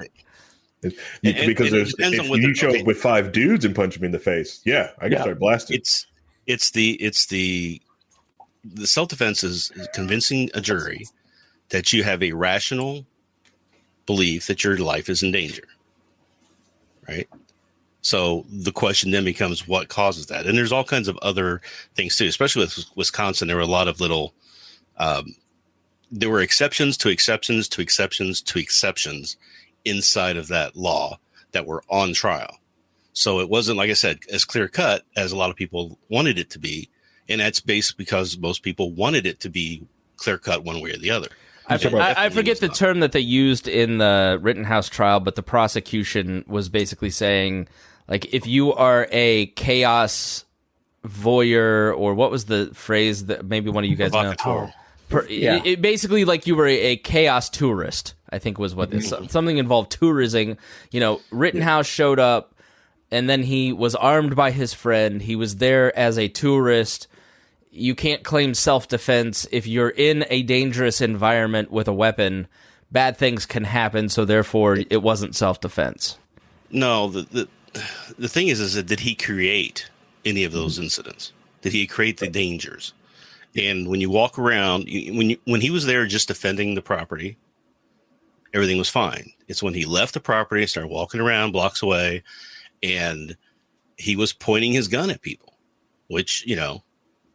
Because if you show up with 5 dudes and punch me in the face, I can start blasting. It's the self-defense is convincing a jury that you have a rational belief that your life is in danger, right? So the question then becomes what causes that, and there's all kinds of other things too. Especially with Wisconsin, there were a lot of little. There were exceptions to exceptions to exceptions to exceptions inside of that law that were on trial. So it wasn't, like I said, as clear cut as a lot of people wanted it to be. And that's based because most people wanted it to be clear cut one way or the other. I forget the term that they used in the Rittenhouse trial, but the prosecution was basically saying, like, if you are a chaos voyeur, or what was the phrase that maybe one of you guys know? It basically, like, you were a chaos tourist, I think was what this, something involved tourism. You know, Rittenhouse showed up and then he was armed by his friend. He was there as a tourist. You can't claim self-defense if you're in a dangerous environment with a weapon. Bad things can happen, so therefore it wasn't self-defense. No, the thing is that did he create any of those incidents? Did he create the dangers? And when you walk around, when he was there just defending the property, everything was fine. It's when he left the property and started walking around blocks away, and he was pointing his gun at people, which, you know,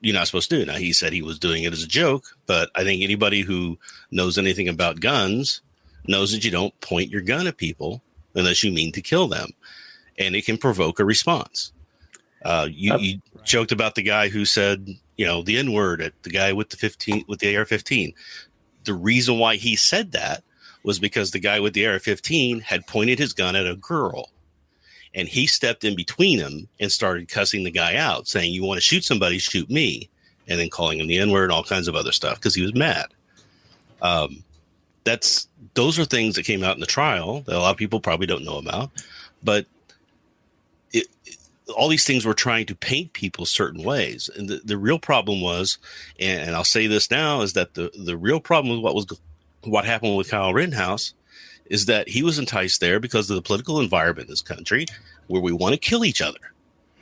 you're not supposed to do. Now, he said he was doing it as a joke, but I think anybody who knows anything about guns knows that you don't point your gun at people unless you mean to kill them, and it can provoke a response. You joked about the guy who said, you know, the N-word at the guy with the AR-15. The reason why he said that was because the guy with the AR-15 had pointed his gun at a girl, and he stepped in between them and started cussing the guy out, saying, "You want to shoot somebody, shoot me," and then calling him the N-word and all kinds of other stuff because he was mad. Those are things that came out in the trial that a lot of people probably don't know about, but all these things were trying to paint people certain ways. And the real problem was, and I'll say this now, is that the real problem with what happened with Kyle Rittenhouse is that he was enticed there because of the political environment in this country where we want to kill each other.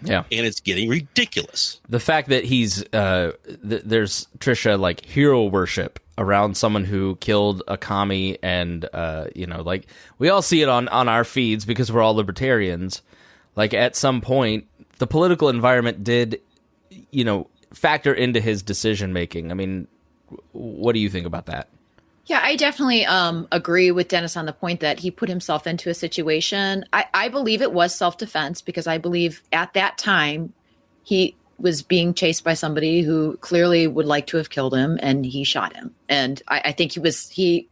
Yeah. And it's getting ridiculous. The fact that he's, there's, Tricia, like, hero worship around someone who killed a commie, and, you know, like, we all see it on our feeds because we're all libertarians. Like, at some point, the political environment did, you know, factor into his decision making. I mean, what do you think about that? Yeah, I definitely agree with Dennis on the point that he put himself into a situation. I believe it was self-defense because I believe at that time he was being chased by somebody who clearly would like to have killed him, and he shot him. And I think he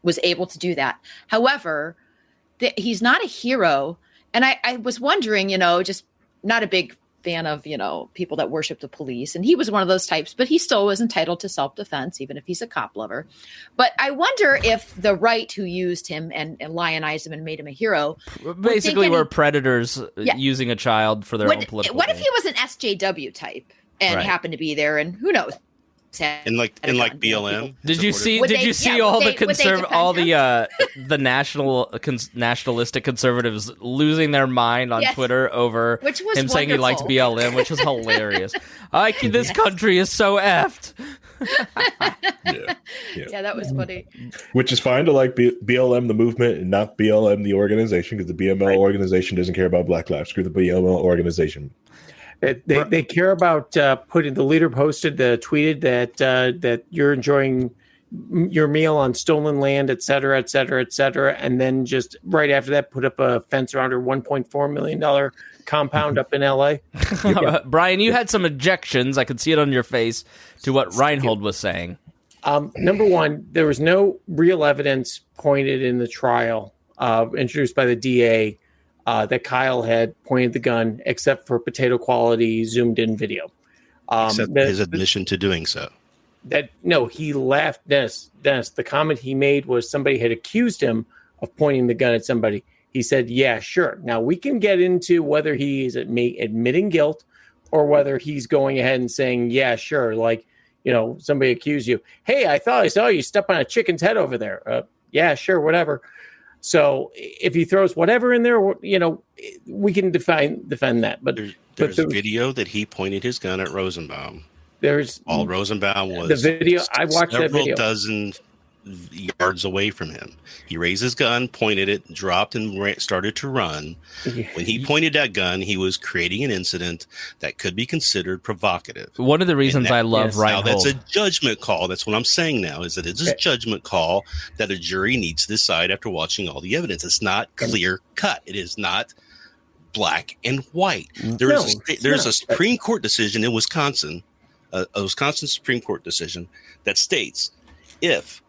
was able to do that. However, he's not a hero. And I was wondering, you know, just not a big fan of, you know, people that worship the police. And he was one of those types, but he still was entitled to self-defense, even if he's a cop lover. But I wonder if the right who used him and lionized him and made him a hero. Basically, we're predators using a child for their own political What if he was an SJW type and happened to be be there, and who knows? And like BLM. Did you see all the nationalistic conservatives losing their mind on Twitter over him saying he likes BLM, which was hilarious. This country is so effed. Yeah, that was funny. Which is fine to like BLM the movement and not BLM the organization, because the BLM organization doesn't care about Black lives. Screw the BLM organization. They care about putting. The leader tweeted that you're enjoying your meal on stolen land, et cetera, et cetera, et cetera, and then just right after that put up a fence around her $1.4 million compound up in L.A.? Brian, you had some objections. I could see it on your face to what Rhinehold was saying. Number one, there was no real evidence pointed in the trial introduced by the DA that Kyle had pointed the gun, except for potato quality zoomed-in video. Except his admission to doing so. He laughed. Dennis, the comment he made was somebody had accused him of pointing the gun at somebody. He said, yeah, sure. Now, we can get into whether he is admitting guilt or whether he's going ahead and saying, yeah, sure, like, somebody accused you. Hey, I thought I saw you step on a chicken's head over there. Yeah, sure, whatever. So if he throws whatever in there, we can defend that. But there's video that he pointed his gun at Rosenbaum. All Rosenbaum was the video. I watched that video. Several dozen yards away from him. He raised his gun, pointed it, dropped, and started to run. When he pointed that gun, he was creating an incident that could be considered provocative. One of the reasons I love Rhinehold. Now, that's a judgment call. That's what I'm saying now, is that it's a judgment call that a jury needs to decide after watching all the evidence. It's not clear cut. It is not black and white. There's a Supreme Court decision in Wisconsin, a Wisconsin Supreme Court decision that states if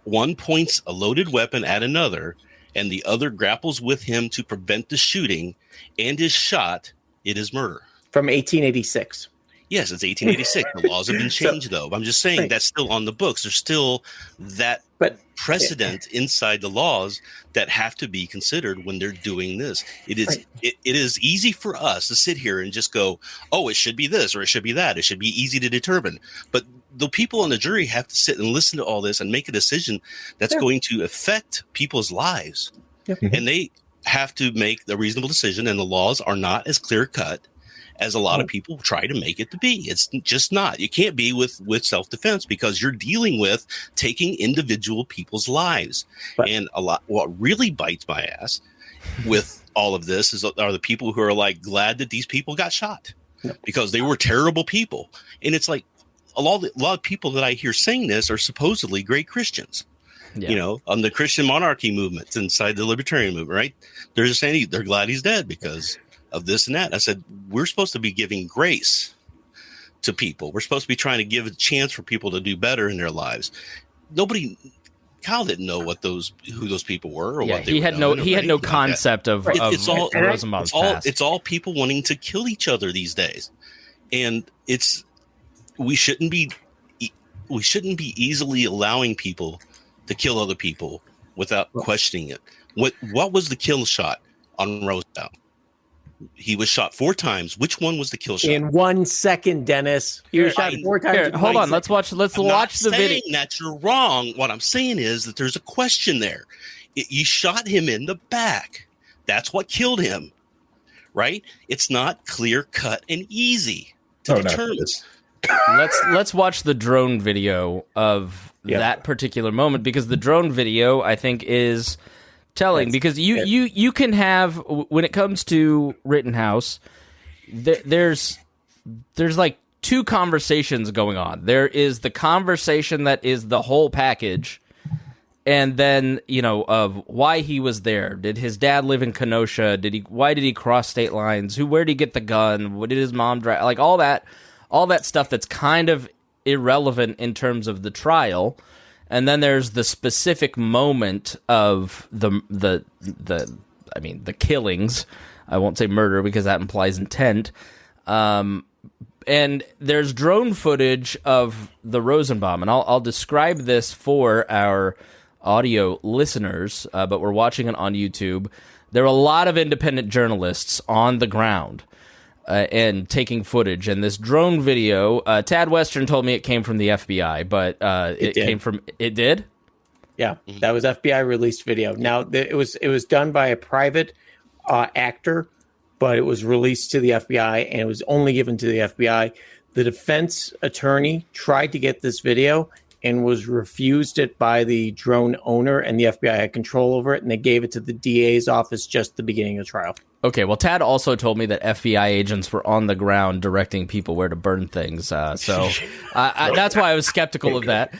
one points a loaded weapon at another and the other grapples with him to prevent the shooting and is shot, it is murder. From 1886. Yes, it's 1886. The laws have been changed, though. I'm just saying that's still on the books. There's still that precedent inside the laws that have to be considered when they're doing this. It is easy for us to sit here and just go, oh, it should be this or it should be that. It should be easy to determine. But the people on the jury have to sit and listen to all this and make a decision that's going to affect people's lives. And they have to make the reasonable decision, and the laws are not as clear-cut as a lot of people try to make it to be. It's just not. You can't be with self-defense because you're dealing with taking individual people's lives. And what really bites my ass with all of this are the people who are like glad that these people got shot because they were terrible people. And it's like a lot of people that I hear saying this are supposedly great Christians. On the Christian monarchy movement inside the libertarian movement, right? They're just saying they're glad he's dead because of this and that. I said, we're supposed to be giving grace to people. We're supposed to be trying to give a chance for people to do better in their lives. Kyle didn't know who those people were or what they were. He had no concept of Rosenbaum's past. It's all people wanting to kill each other these days. And we shouldn't be easily allowing people to kill other people without questioning it. What was the kill shot on Rosenbaum? He was shot 4 times. Which one was the kill shot? In 1 second, Dennis. He was shot 4 times. Hold on. Let's watch the video. I'm not saying that you're wrong. What I'm saying is that there's a question there. You shot him in the back. That's what killed him, right? It's not clear cut and easy to determine. Let's watch the drone video of that particular moment, because the drone video, I think, is telling, because you can have, when it comes to Rittenhouse, there's like 2 conversations going on. There is the conversation that is the whole package, and then of why he was there. Did his dad live in Kenosha? Why did he cross state lines? Where did he get the gun? What did his mom drive? Like all that stuff that's kind of irrelevant in terms of the trial. And then there's the specific moment of the killings. I won't say murder because that implies intent. And there's drone footage of the Rosenbaum, and I'll describe this for our audio listeners, but we're watching it on YouTube. There are a lot of independent journalists on the ground and taking footage. And this drone video, Tad Western told me it came from the FBI, but it came from... It did? Yeah, that was FBI released video. Now, it was done by a private actor, but it was released to the FBI, and it was only given to the FBI. The defense attorney tried to get this video and was refused it by the drone owner, and the FBI had control over it, and they gave it to the DA's office just at the beginning of the trial. Okay, well, Tad also told me that FBI agents were on the ground directing people where to burn things, so that's why I was skeptical of that.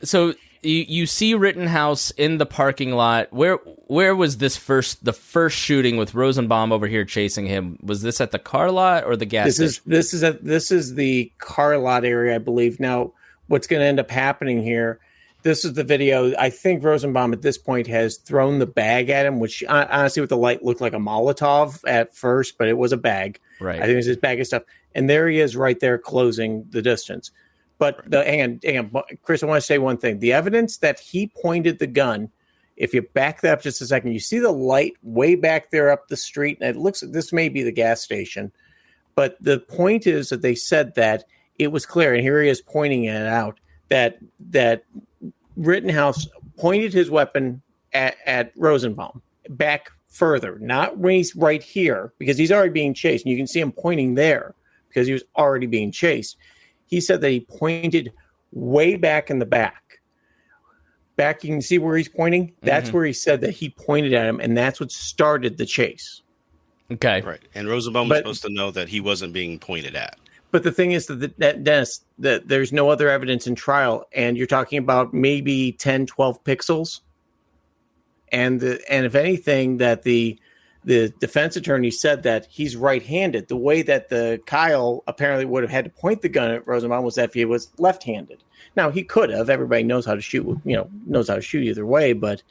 So you see Rittenhouse in the parking lot. Where was the first shooting with Rosenbaum over here chasing him? Was this at the car lot or the gas station? This is the car lot area, I believe. Now, what's going to end up happening here? This is the video. I think Rosenbaum at this point has thrown the bag at him, which honestly with the light looked like a Molotov at first, but it was a bag. Right. I think it was his bag of stuff. And there he is right there closing the distance. But hang on, Chris, I want to say one thing. The evidence that he pointed the gun, if you back that up just a second, you see the light way back there up the street, and it looks like this may be the gas station. But the point is that they said that it was clear, and here he is pointing it out, that Rittenhouse pointed his weapon at Rosenbaum back further, not when he's right here, because he's already being chased. And you can see him pointing there because he was already being chased. He said that he pointed way back in the back. Back, you can see where he's pointing. That's where he said that he pointed at him, and that's what started the chase. Okay. Right. And Rosenbaum was supposed to know that he wasn't being pointed at. But the thing is that Dennis, that there's no other evidence in trial, and you're talking about maybe 10, 12 pixels. And if anything, that the defense attorney said that he's right-handed. The way that the Kyle apparently would have had to point the gun at Rosenbaum was if he was left-handed. Now, he could have. Everybody knows how to shoot, knows how to shoot either way. But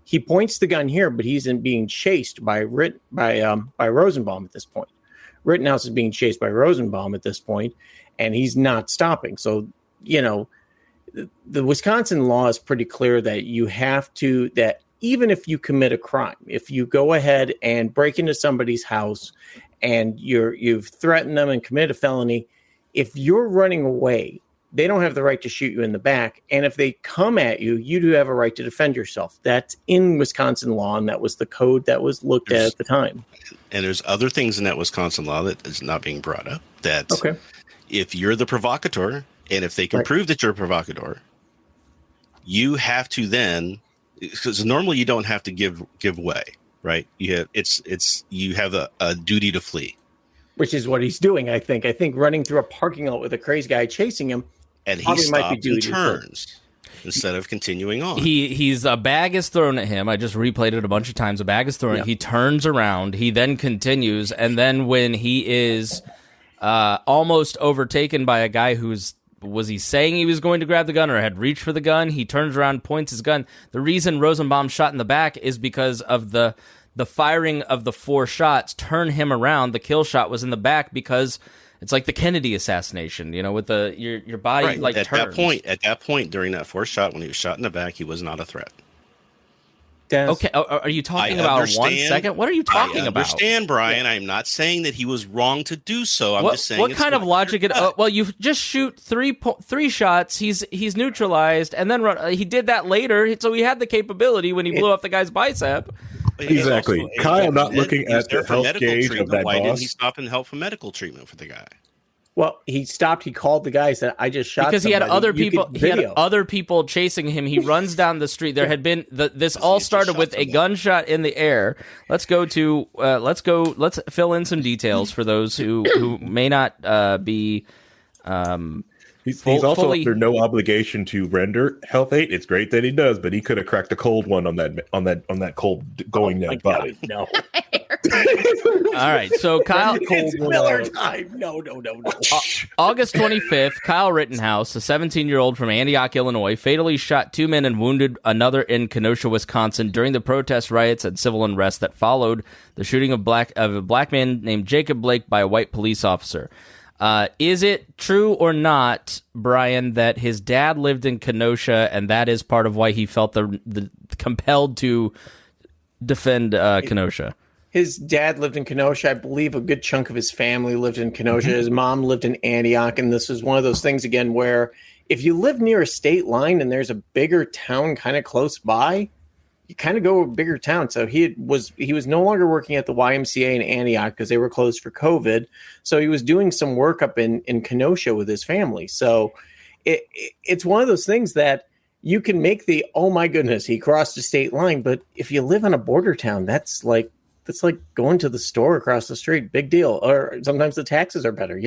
he points the gun here, but he's being chased by Rosenbaum at this point. Rittenhouse is being chased by Rosenbaum at this point, and he's not stopping. So, the Wisconsin law is pretty clear that you have to, that even if you commit a crime, if you go ahead and break into somebody's house and you've threatened them and committed a felony, if you're running away, they don't have the right to shoot you in the back. And if they come at you, you do have a right to defend yourself. That's in Wisconsin law, and that was the code that was looked at the time. And there's other things in that Wisconsin law that is not being brought up. That if you're the provocateur, and if they can prove that you're a provocateur, you have to then, because normally you don't have to give way, right? You have a duty to flee, which is what he's doing. I think running through a parking lot with a crazy guy chasing him, and he stops and turns instead of continuing on. He's a bag is thrown at him. I just replayed it a bunch of times. A bag is thrown. He turns around. He then continues, and then when he is almost overtaken by a guy was he saying he was going to grab the gun or had reached for the gun? He turns around, points his gun. The reason Rosenbaum shot in the back is because of the firing of the 4 shots turn him around. The kill shot was in the back because it's like the Kennedy assassination, with your body at turns. At that point during that 4th shot, when he was shot in the back, he was not a threat. Okay, are you talking about 1 second? What are you talking about? I understand, Brian. I'm not saying that he was wrong to do so. I'm just saying what kind of logic? Well, you just shoot three shots. He's neutralized, and then he did that later, so he had the capability when he blew up the guy's bicep. Exactly. Also, Kyle not looking at the health gauge of that Why boss. didn't he stop and help for medical treatment for the guy? Well, he stopped. He called the guy. Said, "I just shot." Because somebody. He had other people chasing him. He runs down the street. There had been this all started with a gunshot in the air. Let's fill in some details for those who may not be. He's also under no obligation to render health aid. It's great that he does, but he could have cracked a cold one on that cold going dead body. No. All right, so Kyle. It's Miller time. No. August 25th, Kyle Rittenhouse, a 17-year-old from Antioch, Illinois, fatally shot 2 men and wounded another in Kenosha, Wisconsin, during the protest riots and civil unrest that followed the shooting of a black man named Jacob Blake by a white police officer. Is it true or not, Brian, that his dad lived in Kenosha, and that is part of why he felt the compelled to defend Kenosha? His dad lived in Kenosha. I believe a good chunk of his family lived in Kenosha. His mom lived in Antioch, and this is one of those things, again, where if you live near a state line and there's a bigger town kind of close by, you kind of go to a bigger town. So he was no longer working at the YMCA in Antioch because they were closed for COVID. So he was doing some work up in Kenosha with his family. So it's one of those things that you can make oh my goodness, he crossed a state line. But if you live in a border town, that's like going to the store across the street. Big deal. Or sometimes the taxes are better.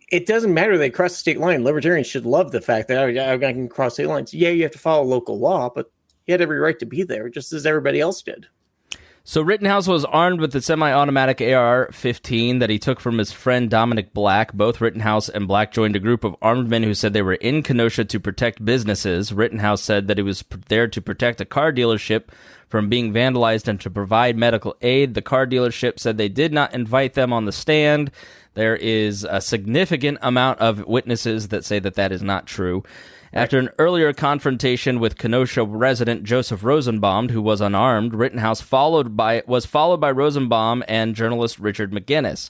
it doesn't matter they cross the state line. Libertarians should love the fact that I can cross state lines. Yeah, you have to follow local law, but he had every right to be there, just as everybody else did. So Rittenhouse was armed with the semi-automatic AR-15 that he took from his friend Dominic Black. Both Rittenhouse and Black joined a group of armed men who said they were in Kenosha to protect businesses. Rittenhouse said that he was there to protect a car dealership from being vandalized and to provide medical aid. The car dealership said they did not invite them on the stand. There is a significant amount of witnesses that say that that is not true. After an earlier confrontation with Kenosha resident Joseph Rosenbaum, who was unarmed, Rittenhouse was followed by Rosenbaum and journalist Richard McGinnis.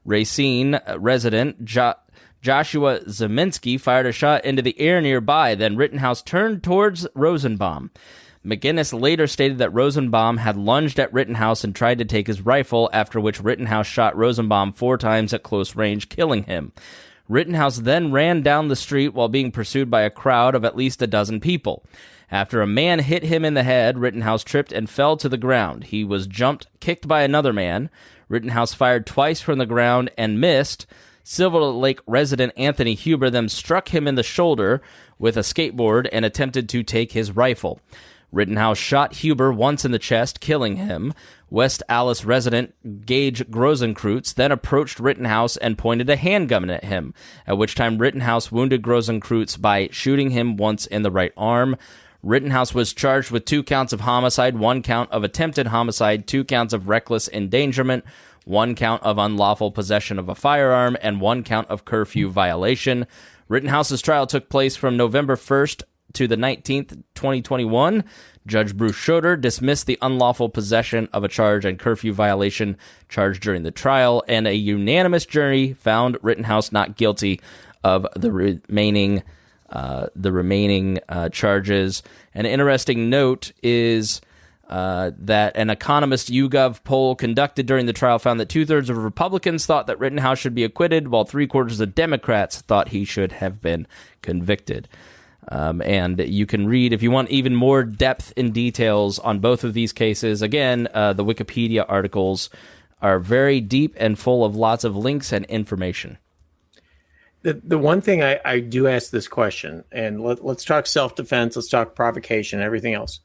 Racine resident Joshua Zeminski fired a shot into the air nearby. Then Rittenhouse turned towards Rosenbaum. McGinnis later stated that Rosenbaum had lunged at Rittenhouse and tried to take his rifle, after which Rittenhouse shot Rosenbaum 4 times at close range, killing him. Rittenhouse then ran down the street while being pursued by a crowd of at least a dozen people. After a man hit him in the head, Rittenhouse tripped and fell to the ground. He was kicked by another man. Rittenhouse fired twice from the ground and missed. Silver Lake resident Anthony Huber then struck him in the shoulder with a skateboard and attempted to take his rifle. Rittenhouse shot Huber once in the chest, killing him. West Allis resident Gage Grosenkreutz then approached Rittenhouse and pointed a handgun at him, at which time Rittenhouse wounded Grosenkreutz by shooting him once in the right arm. Rittenhouse was charged with 2 counts of homicide, 1 count of attempted homicide, 2 counts of reckless endangerment, 1 count of unlawful possession of a firearm, and 1 count of curfew violation. Rittenhouse's trial took place from November 1st to the 19th, 2021. Judge Bruce Schroeder dismissed the unlawful possession of a charge and curfew violation charge during the trial, and a unanimous jury found Rittenhouse not guilty of the remaining charges. An interesting note is that an Economist YouGov poll conducted during the trial found that 2/3 of Republicans thought that Rittenhouse should be acquitted, while 3/4 of Democrats thought he should have been convicted. And you can read, if you want even more depth and details on both of these cases, again, the Wikipedia articles are very deep and full of lots of links and information. The one thing I do ask this question, and let's talk self-defense, let's talk provocation, everything else.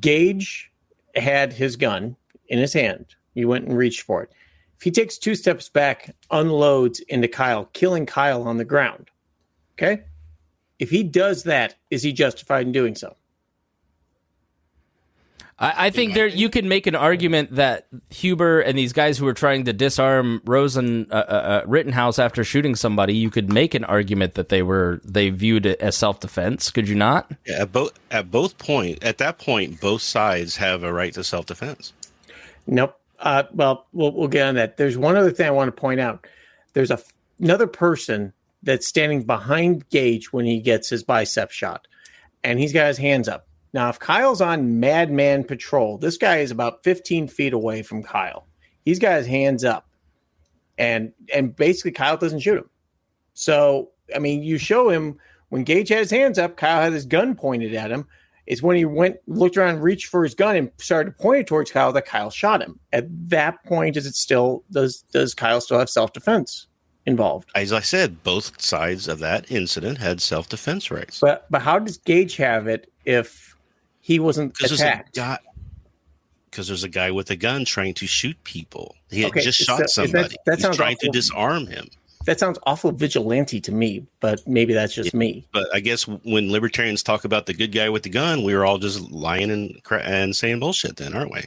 Gage had his gun in his hand. He went and reached for it. If he takes 2 steps back, unloads into Kyle, killing Kyle on the ground, okay? If he does that, is he justified in doing so? I think you could make an argument that Huber and these guys who were trying to disarm Rittenhouse after shooting somebody, you could make an argument that they viewed it as self-defense. Could you not? Yeah, at that point, both sides have a right to self-defense. Nope. Well, we'll get on that. There's one other thing I want to point out. There's another person that's standing behind Gage when he gets his bicep shot, and he's got his hands up. Now, if Kyle's on Madman Patrol, this guy is about 15 feet away from Kyle. He's got his hands up, and basically Kyle doesn't shoot him. So, I mean, you show him when Gage had his hands up, Kyle had his gun pointed at him. It's when he looked around, reached for his gun, and started to point it towards Kyle that Kyle shot him. At that point, does Kyle still have self-defense involved? As I said, both sides of that incident had self-defense rights. But how does Gage have it if he wasn't attacked? Because there's a guy with a gun trying to shoot people. He had just shot somebody. He's trying to disarm him. That sounds awful vigilante to me, but maybe that's just me. But I guess when libertarians talk about the good guy with the gun, we're all just lying and saying bullshit then, aren't we?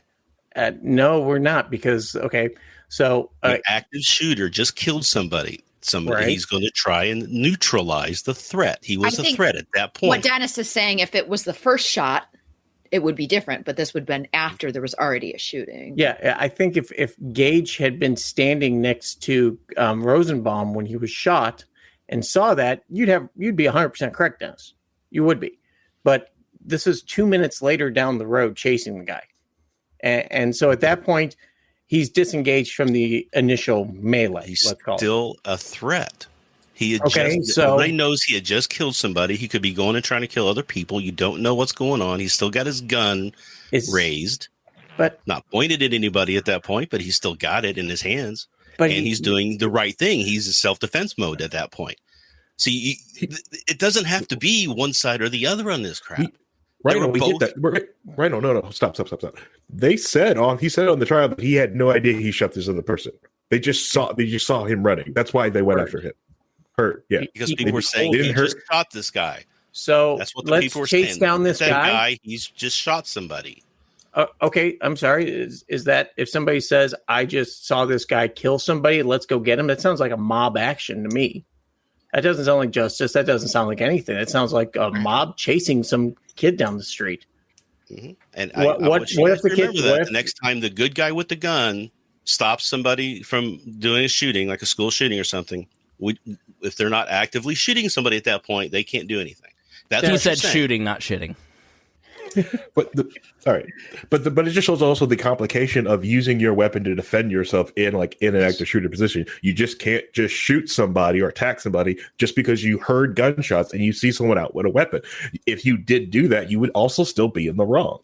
No, we're not, because, okay, so... An active shooter just killed somebody. Right. He's going to try and neutralize the threat. He was a threat at that point. What Dennis is saying, if it was the first shot, it would be different, but this would have been after there was already a shooting. Yeah, I think if Gage had been standing next to Rosenbaum when he was shot and saw that, you'd be 100% correct, Dennis. You would be. But this is 2 minutes later down the road chasing the guy. And so at that point, he's disengaged from the initial melee. He's still a threat. Everybody knows he had just killed somebody. He could be going and trying to kill other people. You don't know what's going on. He's still got his gun raised, but not pointed at anybody at that point, but he's still got it in his hands. and he's doing the right thing. He's in self-defense mode at that point. See, it doesn't have to be one side or the other on this crap. Right, we did that. Right, no, stop. He said on the trial that he had no idea he shot this other person. They just saw him running. That's why they went after him. Yeah, because people were saying he just shot this guy. So that's what the people were saying. Let's chase down this guy. He's just shot somebody. Okay, I'm sorry. Is that if somebody says I just saw this guy kill somebody, let's go get him? That sounds like a mob action to me. That doesn't sound like justice. That doesn't sound like anything. It sounds like a mob chasing some kid down the street. Mm-hmm. And what if the kid? The next time the good guy with the gun stops somebody from doing a shooting, like a school shooting or something, if they're not actively shooting somebody at that point, they can't do anything. That's he said shooting, not shitting. But it just shows also the complication of using your weapon to defend yourself in an active shooter position. You just can't just shoot somebody or attack somebody just because you heard gunshots and you see someone out with a weapon. If you did do that, you would also still be in the wrong.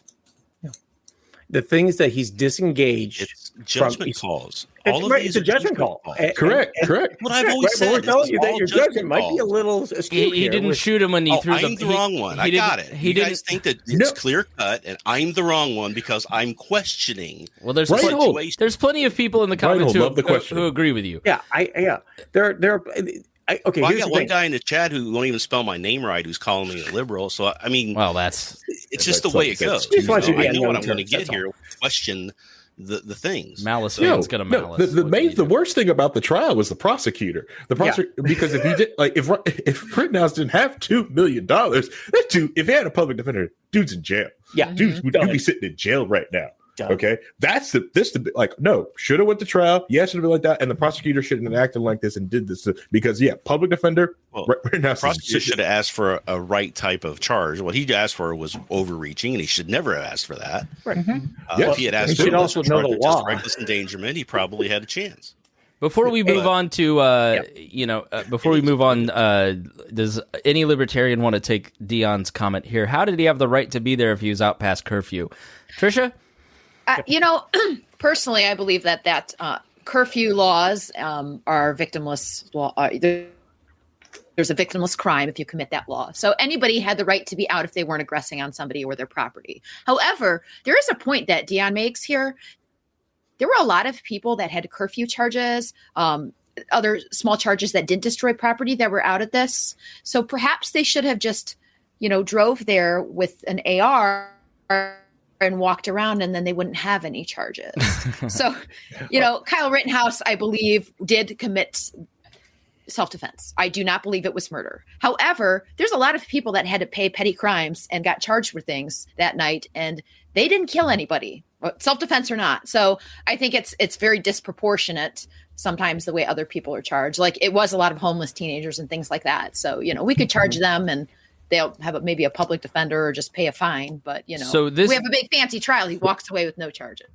The thing is that he's disengaged. It's judgment calls. It's a judgment call. Correct. What I've always said. We're telling you that your judgment might be a little askew. He didn't shoot him when he threw I'm the wrong one. I got it. You guys think that it's clear cut, and I'm the wrong one because I'm questioning. Well, there's plenty of people in the comments who agree with you. Yeah, I got one guy in the chat who won't even spell my name right, who's calling me a liberal. So I mean, it's just the way it goes. I know what I'm going to get here. Question the things. Malice fans got a malice. The worst thing about the trial was the prosecutor. Because if he did, if Rittenhouse didn't have $2 million, that dude, if he had a public defender, dude's in jail. Yeah, dude would be sitting in jail right now. Okay, no, should have went to trial. Yeah, should have been like that, and the prosecutor shouldn't have acted like this and did this because public defender. The prosecutor should have asked for a right type of charge. What he asked for was overreaching, and he should never have asked for that. Right. If he had asked for reckless endangerment, he probably had a chance. Before we move on to, does any libertarian want to take Dion's comment here? How did he have the right to be there if he was out past curfew? Tricia? Personally, I believe that curfew laws are victimless law. There's a victimless crime if you commit that law. So anybody had the right to be out if they weren't aggressing on somebody or their property. However, there is a point that Dion makes here. There were a lot of people that had curfew charges, other small charges that didn't destroy property that were out at this. So perhaps they should have just, drove there with an AR and walked around, and then they wouldn't have any charges. So, Kyle Rittenhouse, I believe, did commit self-defense. I do not believe it was murder. However, there's a lot of people that had to pay petty crimes and got charged for things that night, and they didn't kill anybody, self-defense or not. So I think it's very disproportionate sometimes the way other people are charged. Like it was a lot of homeless teenagers and things like that. So, we could charge them and they'll have maybe a public defender or just pay a fine. But, so we have a big fancy trial. He walks away with no charges.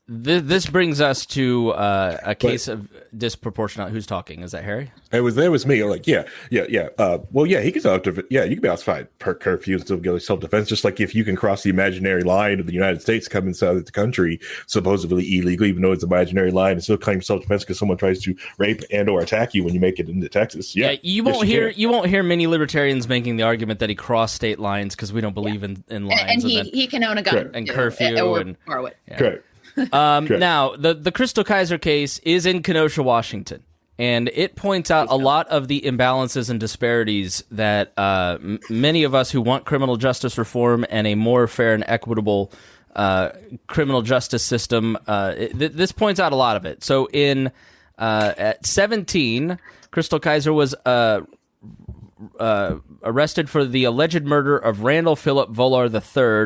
This brings us to a case of disproportionate. Who's talking? Is that Harry? It was me. Like, yeah. He can you can be outside per curfew and still get self-defense. Just like if you can cross the imaginary line of the United States, come inside the country, supposedly illegal, even though it's an imaginary line, and still claim self-defense because someone tries to rape and or attack you when you make it into Texas. Yeah, you won't hear many libertarians making the argument that he crossed state lines because we don't believe in lines. And he can own a gun and curfew or borrow it. Yeah. Correct. Now, the Chrystul Kizer case is in Kenosha, Washington, and it points out a lot of the imbalances and disparities that many of us who want criminal justice reform and a more fair and equitable criminal justice system, this points out a lot of it. So at 17, Chrystul Kizer was arrested for the alleged murder of Randall Philip Volar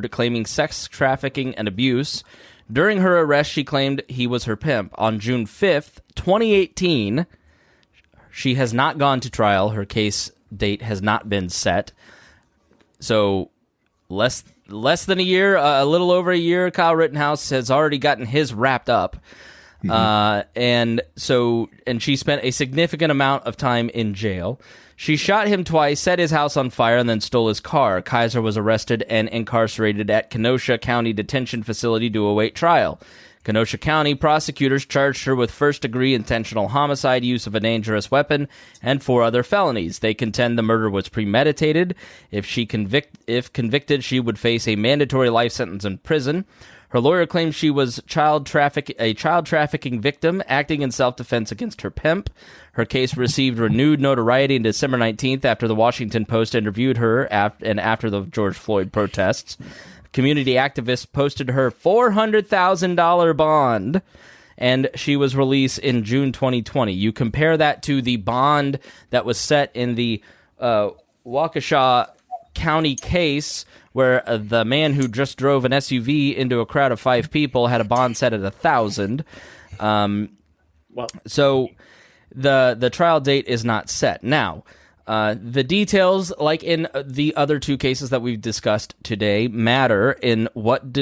III, claiming sex trafficking and abuse. During her arrest, she claimed he was her pimp. On June 5th, 2018, she has not gone to trial. Her case date has not been set. So less than a year, a little over a year, Kyle Rittenhouse has already gotten his wrapped up. Mm-hmm. And she spent a significant amount of time in jail. She shot him twice, set his house on fire, and then stole his car. Kizer was arrested and incarcerated at Kenosha County Detention Facility to await trial. Kenosha County prosecutors charged her with first-degree intentional homicide, use of a dangerous weapon, and 4 other felonies. They contend the murder was premeditated. If convicted, she would face a mandatory life sentence in prison. Her lawyer claims she was a child trafficking victim acting in self-defense against her pimp. Her case received renewed notoriety on December 19th after the Washington Post interviewed her and after the George Floyd protests. Community activists posted her $400,000 bond, and she was released in June 2020. You compare that to the bond that was set in the Waukesha County case, where the man who just drove an SUV into a crowd of 5 people had a bond set at $1,000. So the trial date is not set. Now, the details, like in the other 2 cases that we've discussed today, matter in what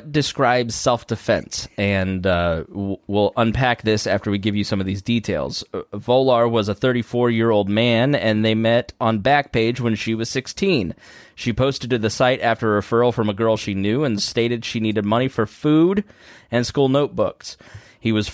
describes self-defense, and we'll unpack this after we give you some of these details. Volar was a 34-year-old man, and they met on Backpage when she was 16. She posted to the site after a referral from a girl she knew and stated she needed money for food and school notebooks. He was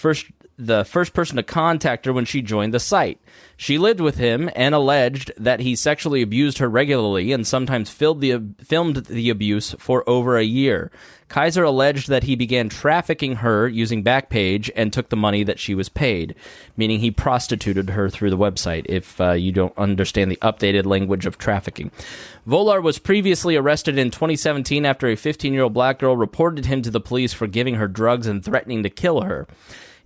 the first person to contact her when she joined the site. She lived with him and alleged that he sexually abused her regularly and sometimes filmed the abuse for over a year. Kizer alleged that he began trafficking her using Backpage and took the money that she was paid, meaning he prostituted her through the website, if you don't understand the updated language of trafficking. Volar was previously arrested in 2017 after a 15-year-old black girl reported him to the police for giving her drugs and threatening to kill her.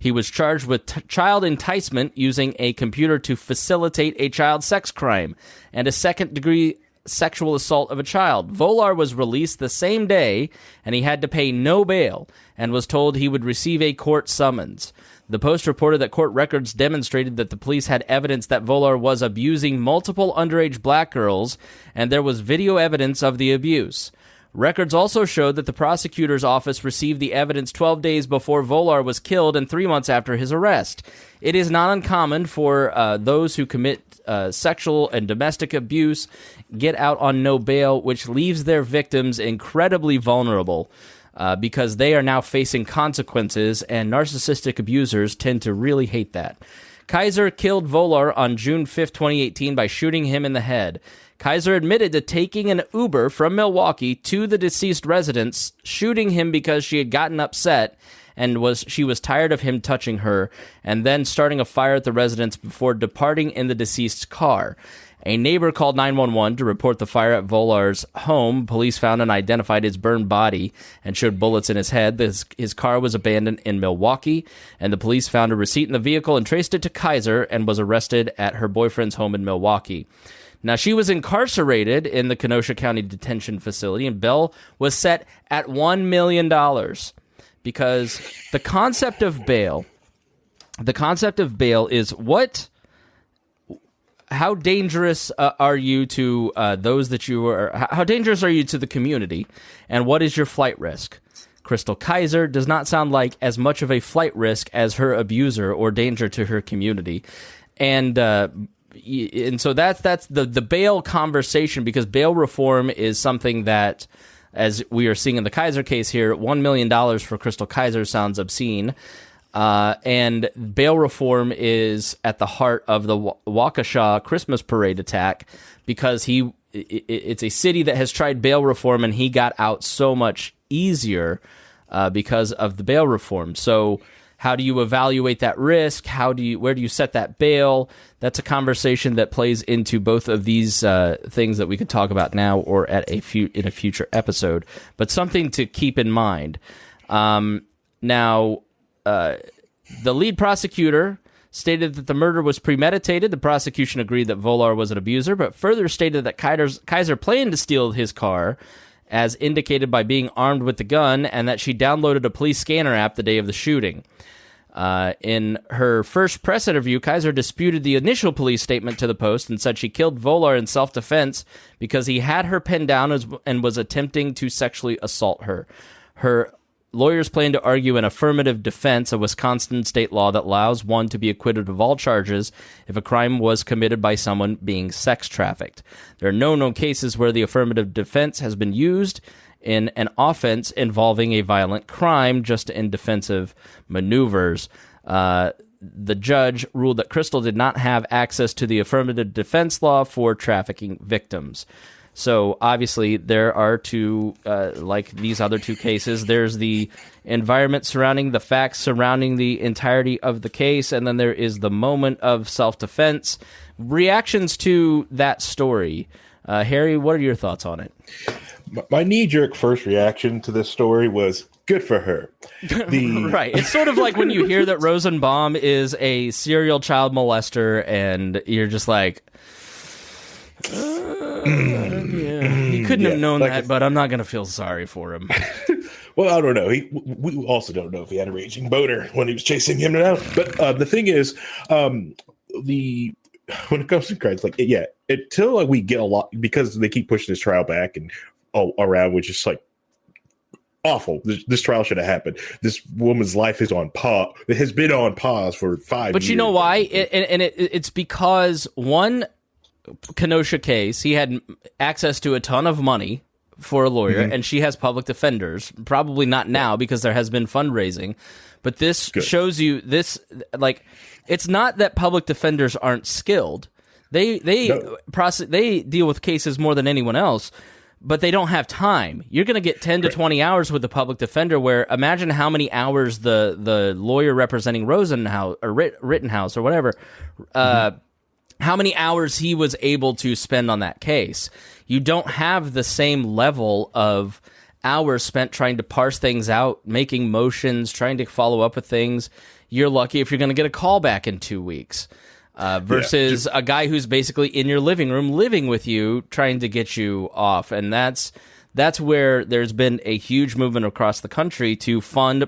He was charged with child enticement using a computer to facilitate a child sex crime and a second-degree sexual assault of a child. Volar was released the same day, and he had to pay no bail and was told he would receive a court summons. The Post reported that court records demonstrated that the police had evidence that Volar was abusing multiple underage black girls, and there was video evidence of the abuse. Records also showed that the prosecutor's office received the evidence 12 days before Volar was killed and 3 months after his arrest. It is not uncommon for those who commit sexual and domestic abuse get out on no bail, which leaves their victims incredibly vulnerable because they are now facing consequences, and narcissistic abusers tend to really hate that. Kizer killed Volar on June 5th, 2018 by shooting him in the head. Kizer admitted to taking an Uber from Milwaukee to the deceased residence, shooting him because she had gotten upset and she was tired of him touching her, and then starting a fire at the residence before departing in the deceased's car. A neighbor called 911 to report the fire at Volar's home. Police found and identified his burned body and showed bullets in his head. His car was abandoned in Milwaukee, and the police found a receipt in the vehicle and traced it to Kizer and was arrested at her boyfriend's home in Milwaukee. Now, she was incarcerated in the Kenosha County Detention Facility, and bail was set at $1 million because the concept of bail is how dangerous are you to those that you are? How dangerous are you to the community, and what is your flight risk? Chrystul Kizer does not sound like as much of a flight risk as her abuser or danger to her community, and so that's the bail conversation, because bail reform is something that, as we are seeing in the Kizer case here, $1 million for Chrystul Kizer sounds obscene. And bail reform is at the heart of the Waukesha Christmas parade attack, because it's a city that has tried bail reform, and he got out so much easier because of the bail reform. So how do you evaluate that risk? Where do you set that bail? That's a conversation that plays into both of these things that we could talk about now or in a future episode, but something to keep in mind. Now, the lead prosecutor stated that the murder was premeditated. The prosecution agreed that Volar was an abuser, but further stated that Kizer planned to steal his car, as indicated by being armed with the gun, and that she downloaded a police scanner app the day of the shooting. In her first press interview, Kizer disputed the initial police statement to the Post and said she killed Volar in self-defense because he had her pinned down and was attempting to sexually assault her. Her lawyers plan to argue an affirmative defense, a Wisconsin state law that allows one to be acquitted of all charges if a crime was committed by someone being sex trafficked. There are no known cases where the affirmative defense has been used, in an offense involving a violent crime just in defensive maneuvers. The judge ruled that Chrystul did not have access to the affirmative defense law for trafficking victims. So obviously there are two, like these other two cases, there's the environment surrounding the facts surrounding the entirety of the case, and then there is the moment of self-defense. Reactions to that story. Harry, what are your thoughts on it? My knee-jerk first reaction to this story was, good for her. Right. It's sort of like when you hear that Rosenbaum is a serial child molester, and you're just like, he couldn't have known that, but I'm not going to feel sorry for him. Well, I don't know. We also don't know if he had a raging boner when he was chasing him down. But the thing is, when it comes to crimes, like, yeah, until like, we get a lot, because they keep pushing this trial back and around, which is like awful. This trial should have happened. This woman's life is on pause. It has been on pause for 5 years. But you know why? It's because one Kenosha case, he had access to a ton of money for a lawyer, and she has public defenders. Probably not now because there has been fundraising, but this shows you this. Like, it's not that public defenders aren't skilled. They deal with cases more than anyone else, but they don't have time. You're going to get 10 to 20 hours with the public defender, where imagine how many hours the lawyer representing Rosenhouse or Rittenhouse or whatever, how many hours he was able to spend on that case. You don't have the same level of hours spent trying to parse things out, making motions, trying to follow up with things. You're lucky if you're going to get a call back in 2 weeks. Versus a guy who's basically in your living room living with you, trying to get you off. And that's where there's been a huge movement across the country to fund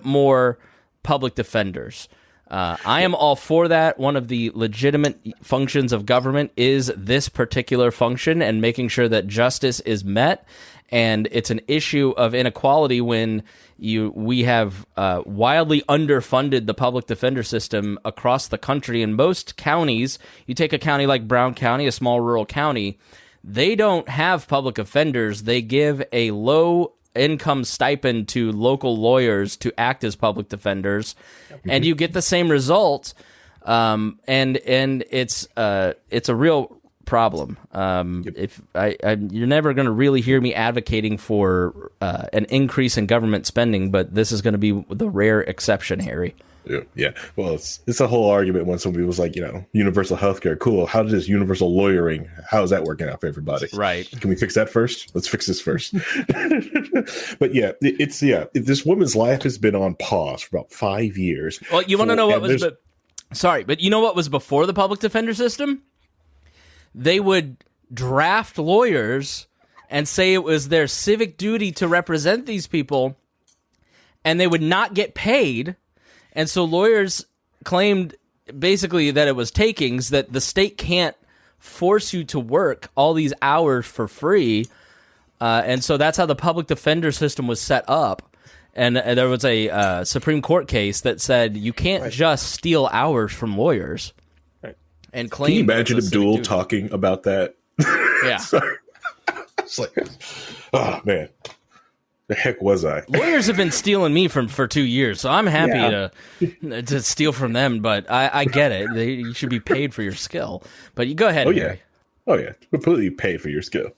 more public defenders. I am all for that. One of the legitimate functions of government is this particular function and making sure that justice is met. And it's an issue of inequality when we have wildly underfunded the public defender system across the country. In most counties, you take a county like Brown County, a small rural county, they don't have public defenders. They give a low income stipend to local lawyers to act as public defenders, and you get the same result. And it's a real problem. You're never going to really hear me advocating for an increase in government spending, but this is going to be the rare exception, Harry. Yeah. Well, it's a whole argument when somebody was like, universal healthcare, cool. How does universal lawyering? How is that working out for everybody? Right. Can we fix that first? Let's fix this first. But yeah, this woman's life has been on pause for about 5 years. Well, you want to know what was? But you know what was before the public defender system? They would draft lawyers and say it was their civic duty to represent these people, and they would not get paid. And so lawyers claimed basically that it was takings, that the state can't force you to work all these hours for free. And so that's how the public defender system was set up. And there was a Supreme Court case that said you can't just steal hours from lawyers. And claim. Can you imagine Abdul talking about that? Yeah. It's like, oh man, the heck was I? Lawyers have been stealing me for 2 years, so I'm happy to steal from them. But I get it; you should be paid for your skill. But you go ahead. Harry. Completely paid for your skill.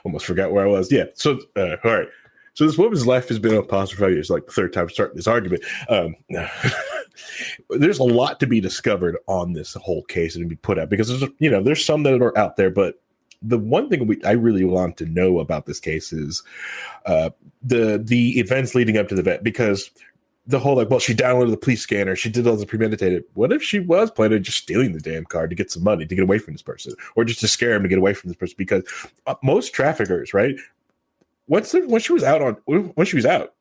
Almost forgot where I was. Yeah. So all right. So this woman's life has been on pause for 5 years. Like the third time starting this argument. There's a lot to be discovered on this whole case and to be put out, because there's some that are out there, but the one thing I really want to know about this case is the events leading up to the event, because the whole she downloaded the police scanner, she did all the premeditated. What if she was planning on just stealing the damn car to get some money to get away from this person, or just to scare him to get away from this person? Because most traffickers, right? When she was out,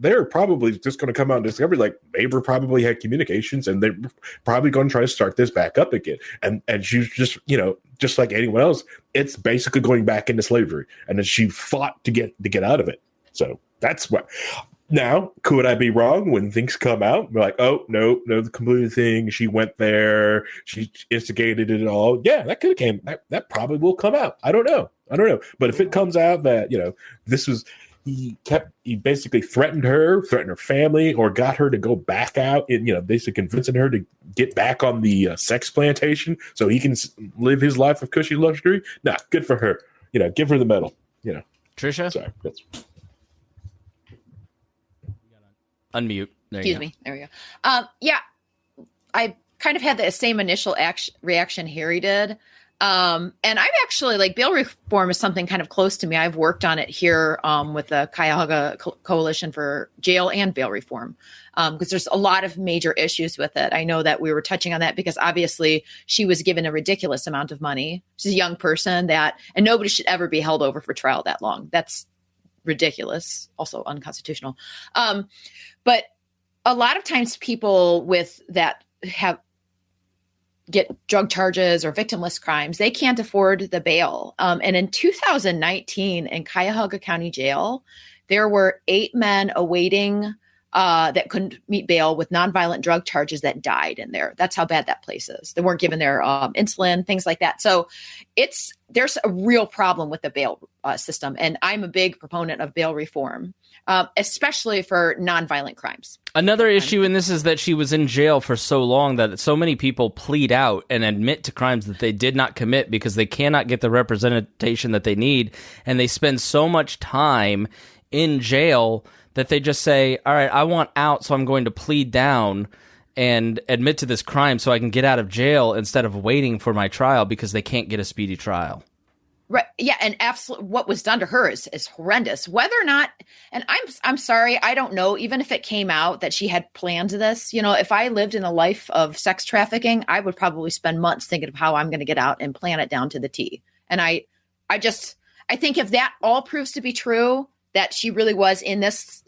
they're probably just going to come out and discover neighbor probably had communications, and they're probably going to try to start this back up again. And she's just, just like anyone else, it's basically going back into slavery. And then she fought to get out of it. So that's what Now, could I be wrong when things come out? We're like, oh, no, the completed thing. She went there. She instigated it all. Yeah, that could have came. That probably will come out. I don't know. But if it comes out that, this was, he basically threatened her family, or got her to go back out and, basically convincing her to get back on the sex plantation so he can live his life of cushy luxury. Nah, good for her. Give her the medal. Tricia? Sorry. Unmute. Excuse me. There we go. Yeah, I kind of had the same initial reaction Harry did. And I'm actually bail reform is something kind of close to me. I've worked on it here with the Cuyahoga Coalition for Jail and Bail Reform because there's a lot of major issues with it. I know that we were touching on that because obviously she was given a ridiculous amount of money. She's a young person and nobody should ever be held over for trial that long. That's ridiculous, also unconstitutional. But a lot of times people with that get drug charges or victimless crimes, they can't afford the bail. And in 2019 in Cuyahoga County Jail, there were 8 men awaiting that couldn't meet bail with nonviolent drug charges that died in there. That's how bad that place is. They weren't given their insulin, things like that. So there's a real problem with the bail system. And I'm a big proponent of bail reform, especially for nonviolent crimes. Another issue in this is that she was in jail for so long that so many people plead out and admit to crimes that they did not commit because they cannot get the representation that they need. And they spend so much time in jail that they just say, all right, I want out, so I'm going to plead down and admit to this crime so I can get out of jail instead of waiting for my trial because they can't get a speedy trial. Right. Yeah. And absolutely what was done to her is horrendous. Whether or not, and I'm sorry, I don't know, even if it came out that she had planned this, if I lived in a life of sex trafficking, I would probably spend months thinking of how I'm going to get out and plan it down to the T. And I think if that all proves to be true, that she really was in this,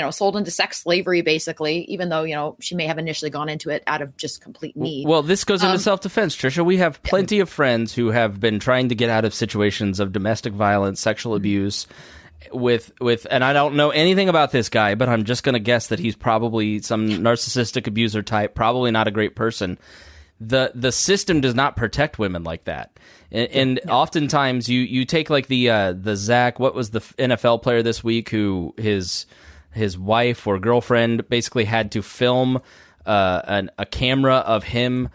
sold into sex slavery, basically, even though, she may have initially gone into it out of just complete need. Well, this goes into self-defense, Tricia. We have plenty of friends who have been trying to get out of situations of domestic violence, sexual abuse with, and I don't know anything about this guy, but I'm just going to guess that he's probably some narcissistic abuser type, probably not a great person. The system does not protect women like that. And oftentimes you take the Zach, what was the NFL player this week who his wife or girlfriend basically had to film a camera of him,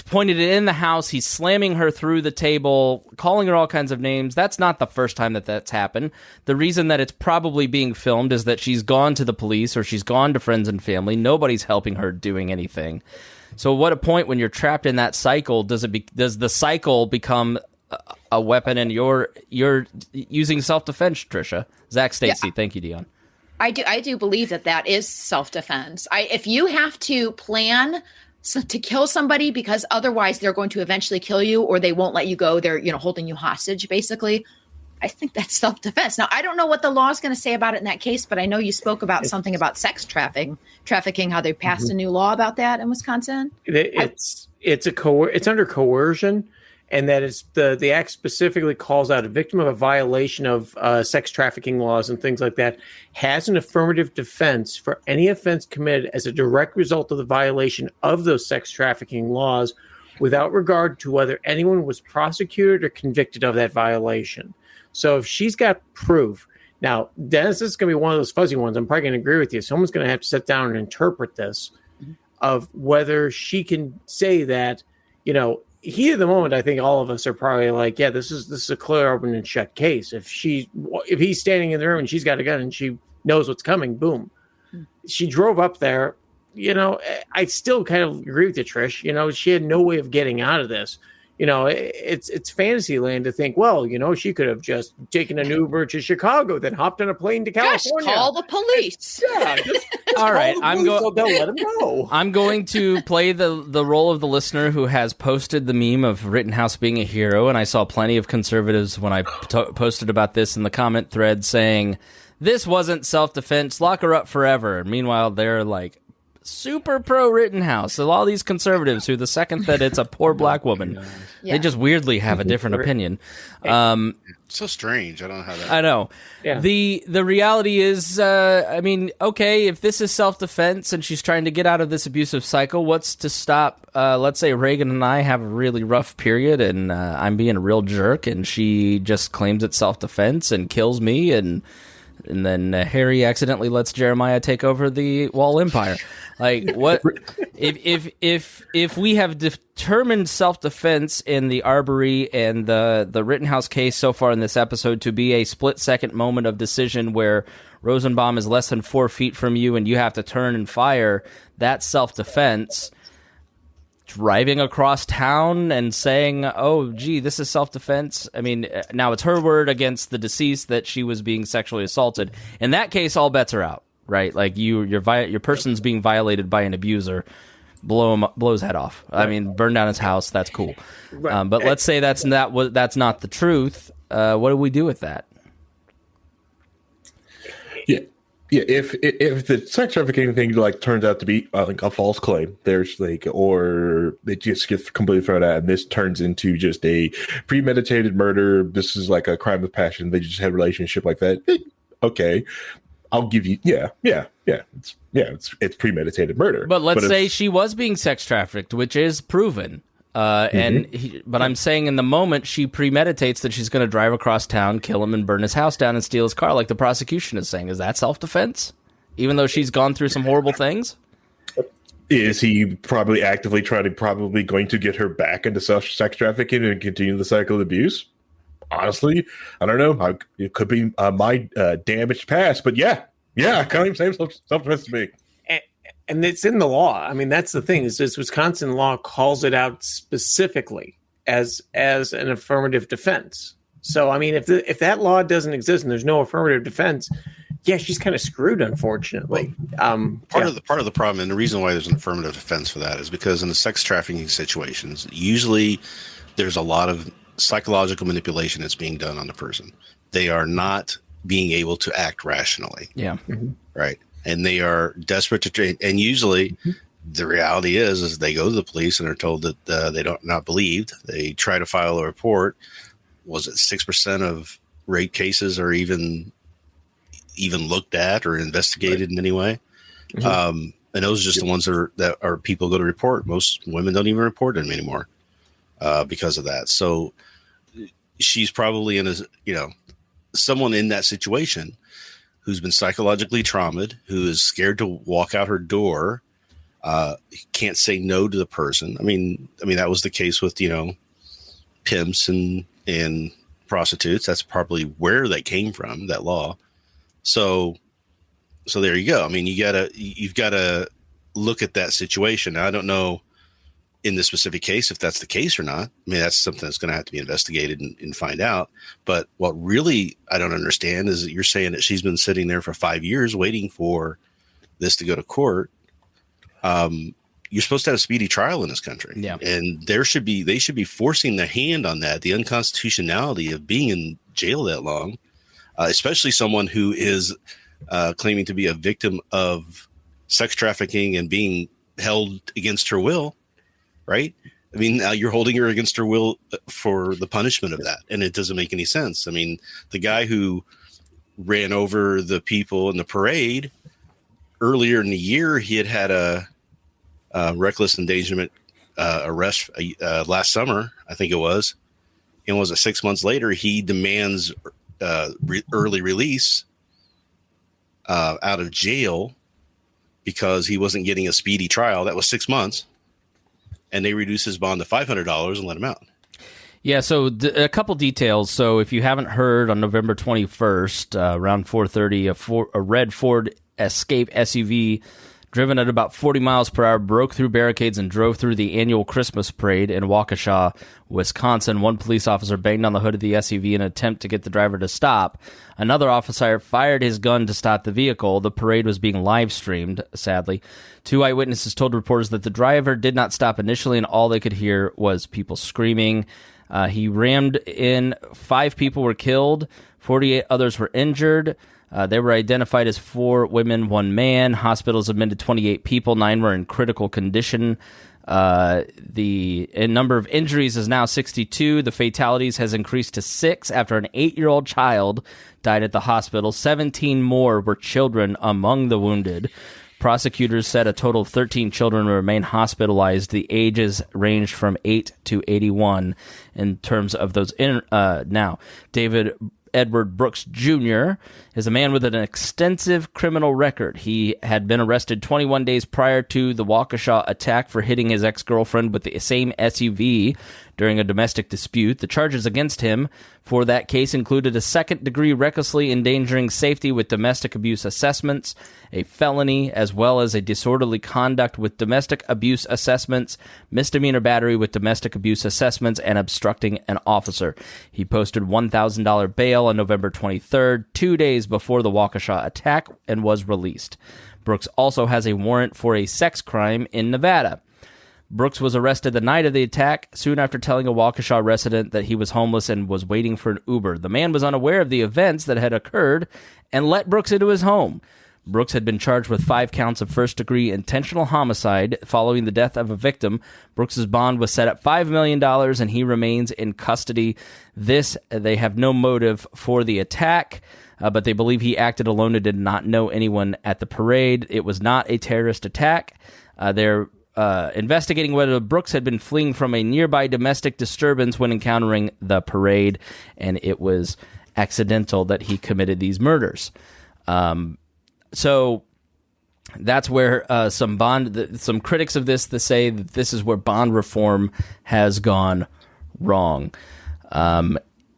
pointed it in the house. He's slamming her through the table, calling her all kinds of names. That's not the first time that's happened. The reason that it's probably being filmed is that she's gone to the police or she's gone to friends and family. Nobody's helping her doing anything. So what a point when you're trapped in that cycle, does the cycle become a weapon and you're using self-defense, Tricia? Zach Stacy, Thank you, Dion. I do believe that is self-defense. If you have to plan to kill somebody because otherwise they're going to eventually kill you or they won't let you go, they're holding you hostage, basically. I think that's self-defense. Now, I don't know what the law is going to say about it in that case, but I know you spoke about something about sex trafficking, how they passed a new law about that in Wisconsin. It's under coercion, and that is the act specifically calls out a victim of a violation of sex trafficking laws and things like that has an affirmative defense for any offense committed as a direct result of the violation of those sex trafficking laws without regard to whether anyone was prosecuted or convicted of that violation. So if she's got proof, now, Dennis, this is going to be one of those fuzzy ones. I'm probably going to agree with you. Someone's going to have to sit down and interpret this of whether she can say that, heat of the moment, I think all of us are probably like, yeah, this is a clear, open and shut case. If he's standing in the room and she's got a gun and she knows what's coming, boom. She drove up there. I still kind of agree with you, Trish. She had no way of getting out of this. It's fantasy land to think, well, she could have just taken an Uber to Chicago, then hopped on a plane to California. Just call the police. Yeah. All right. So they'll let him know. I'm going to play the role of the listener who has posted the meme of Rittenhouse being a hero. And I saw plenty of conservatives when I posted about this in the comment thread saying, this wasn't self-defense, lock her up forever. And meanwhile, they're like super pro Rittenhouse. So all these conservatives who, the second that it's a poor black woman, they just weirdly have a different opinion. So strange. I don't know how that. I know. Yeah. The reality is, I mean, okay, if this is self-defense and she's trying to get out of this abusive cycle, what's to stop? Let's say Reagan and I have a really rough period, and I'm being a real jerk, and she just claims it's self-defense and kills me, and then Harry accidentally lets Jeremiah take over the Wall Empire. Like, what if we have determined self-defense in the Arbery and the Rittenhouse case so far in this episode to be a split-second moment of decision where Rosenbaum is less than 4 feet from you and you have to turn and fire, that's self-defense. Driving across town and saying, oh, gee, this is self-defense. I mean, now it's her word against the deceased that she was being sexually assaulted. In that case, all bets are out. Right, like your person's being violated by an abuser, blow his head off. I mean, burn down his house. That's cool. But let's say that's not the truth. What do we do with that? Yeah. If the sex trafficking thing like turns out to be like a false claim, there's like, or it just gets completely thrown out, and this turns into just a premeditated murder. This is like a crime of passion. They just had a relationship like that. Okay. I'll give you, it's premeditated murder. But let's say she was being sex trafficked, which is proven. But I'm saying in the moment she premeditates that she's going to drive across town, kill him, and burn his house down and steal his car, like the prosecution is saying. Is that self-defense? Even though she's gone through some horrible things? Is he probably actively going to get her back into sex trafficking and continue the cycle of abuse? Honestly, I don't know. It could be my damaged past, but yeah, kind of same self-defense to me. And it's in the law. I mean, that's the thing is this Wisconsin law calls it out specifically as an affirmative defense. So, I mean, if that law doesn't exist and there's no affirmative defense, yeah, she's kind of screwed, unfortunately. Part of the problem, and the reason why there's an affirmative defense for that is because in the sex trafficking situations, usually there's a lot of psychological manipulation that's being done on the person. They are not being able to act rationally. Yeah. Mm-hmm. Right. And they are desperate to train. And usually the reality is they go to the police and are told that they don't not believed. They try to file a report. Was it 6% of rape cases are even looked at or investigated in any way? Mm-hmm. And those are just the ones that are people go to report. Most women don't even report them anymore because of that. So she's probably in someone in that situation who's been psychologically traumatized, who is scared to walk out her door, can't say no to the person. I mean that was the case with pimps and prostitutes. That's probably where that came from, that law. So there you go. I mean, you've gotta look at that situation. Now, I don't know in this specific case if that's the case or not. I mean, that's something that's going to have to be investigated and find out. But what really I don't understand is that you're saying that she's been sitting there for 5 years waiting for this to go to court. You're supposed to have a speedy trial in this country. Yeah. And they should be forcing their hand on that, the unconstitutionality of being in jail that long, especially someone who is claiming to be a victim of sex trafficking and being held against her will. Right? I mean, now you're holding her against her will for the punishment of that. And it doesn't make any sense. I mean, the guy who ran over the people in the parade earlier in the year, he had a reckless endangerment arrest last summer, I think it was. And was it 6 months later, he demands early release out of jail because he wasn't getting a speedy trial. That was 6 months. And they reduced his bond to $500 and let him out. Yeah, so a couple details. So if you haven't heard, on November 21st, around 4:30, a red Ford Escape SUV driven at about 40 miles per hour broke through barricades and drove through the annual Christmas parade in Waukesha, Wisconsin. One police officer banged on the hood of the SUV in an attempt to get the driver to stop. Another officer fired his gun to stop the vehicle. The parade was being live-streamed, sadly. 2 eyewitnesses told reporters that the driver did not stop initially, and all they could hear was people screaming. He rammed in. 5 people were killed. 48 others were injured. They were identified as 4 women, 1 man. Hospitals admitted 28 people. 9 were in critical condition. The number of injuries is now 62. The fatalities has increased to 6 after an 8-year-old child died at the hospital. 17 more were children among the wounded. Prosecutors said a total of 13 children remain hospitalized. The ages ranged from 8 to 81 in terms of those. Now, David Edward Brooks Jr. is a man with an extensive criminal record. He had been arrested 21 days prior to the Waukesha attack for hitting his ex-girlfriend with the same SUV during a domestic dispute. The charges against him for that case included a second-degree recklessly endangering safety with domestic abuse assessments, a felony, as well as a disorderly conduct with domestic abuse assessments, misdemeanor battery with domestic abuse assessments, and obstructing an officer. He posted $1,000 bail on November 23rd, 2 days before the Waukesha attack, and was released. Brooks also has a warrant for a sex crime in Nevada. Brooks was arrested the night of the attack, soon after telling a Waukesha resident that he was homeless and was waiting for an Uber. The man was unaware of the events that had occurred and let Brooks into his home. Brooks had been charged with 5 counts of first-degree intentional homicide following the death of a victim. Brooks's bond was set at $5 million, and he remains in custody. They have no motive for the attack, but they believe he acted alone and did not know anyone at the parade. It was not a terrorist attack. They're investigating whether Brooks had been fleeing from a nearby domestic disturbance when encountering the parade, and it was accidental that he committed these murders. So that's where some critics of this say that this is where bond reform has gone wrong.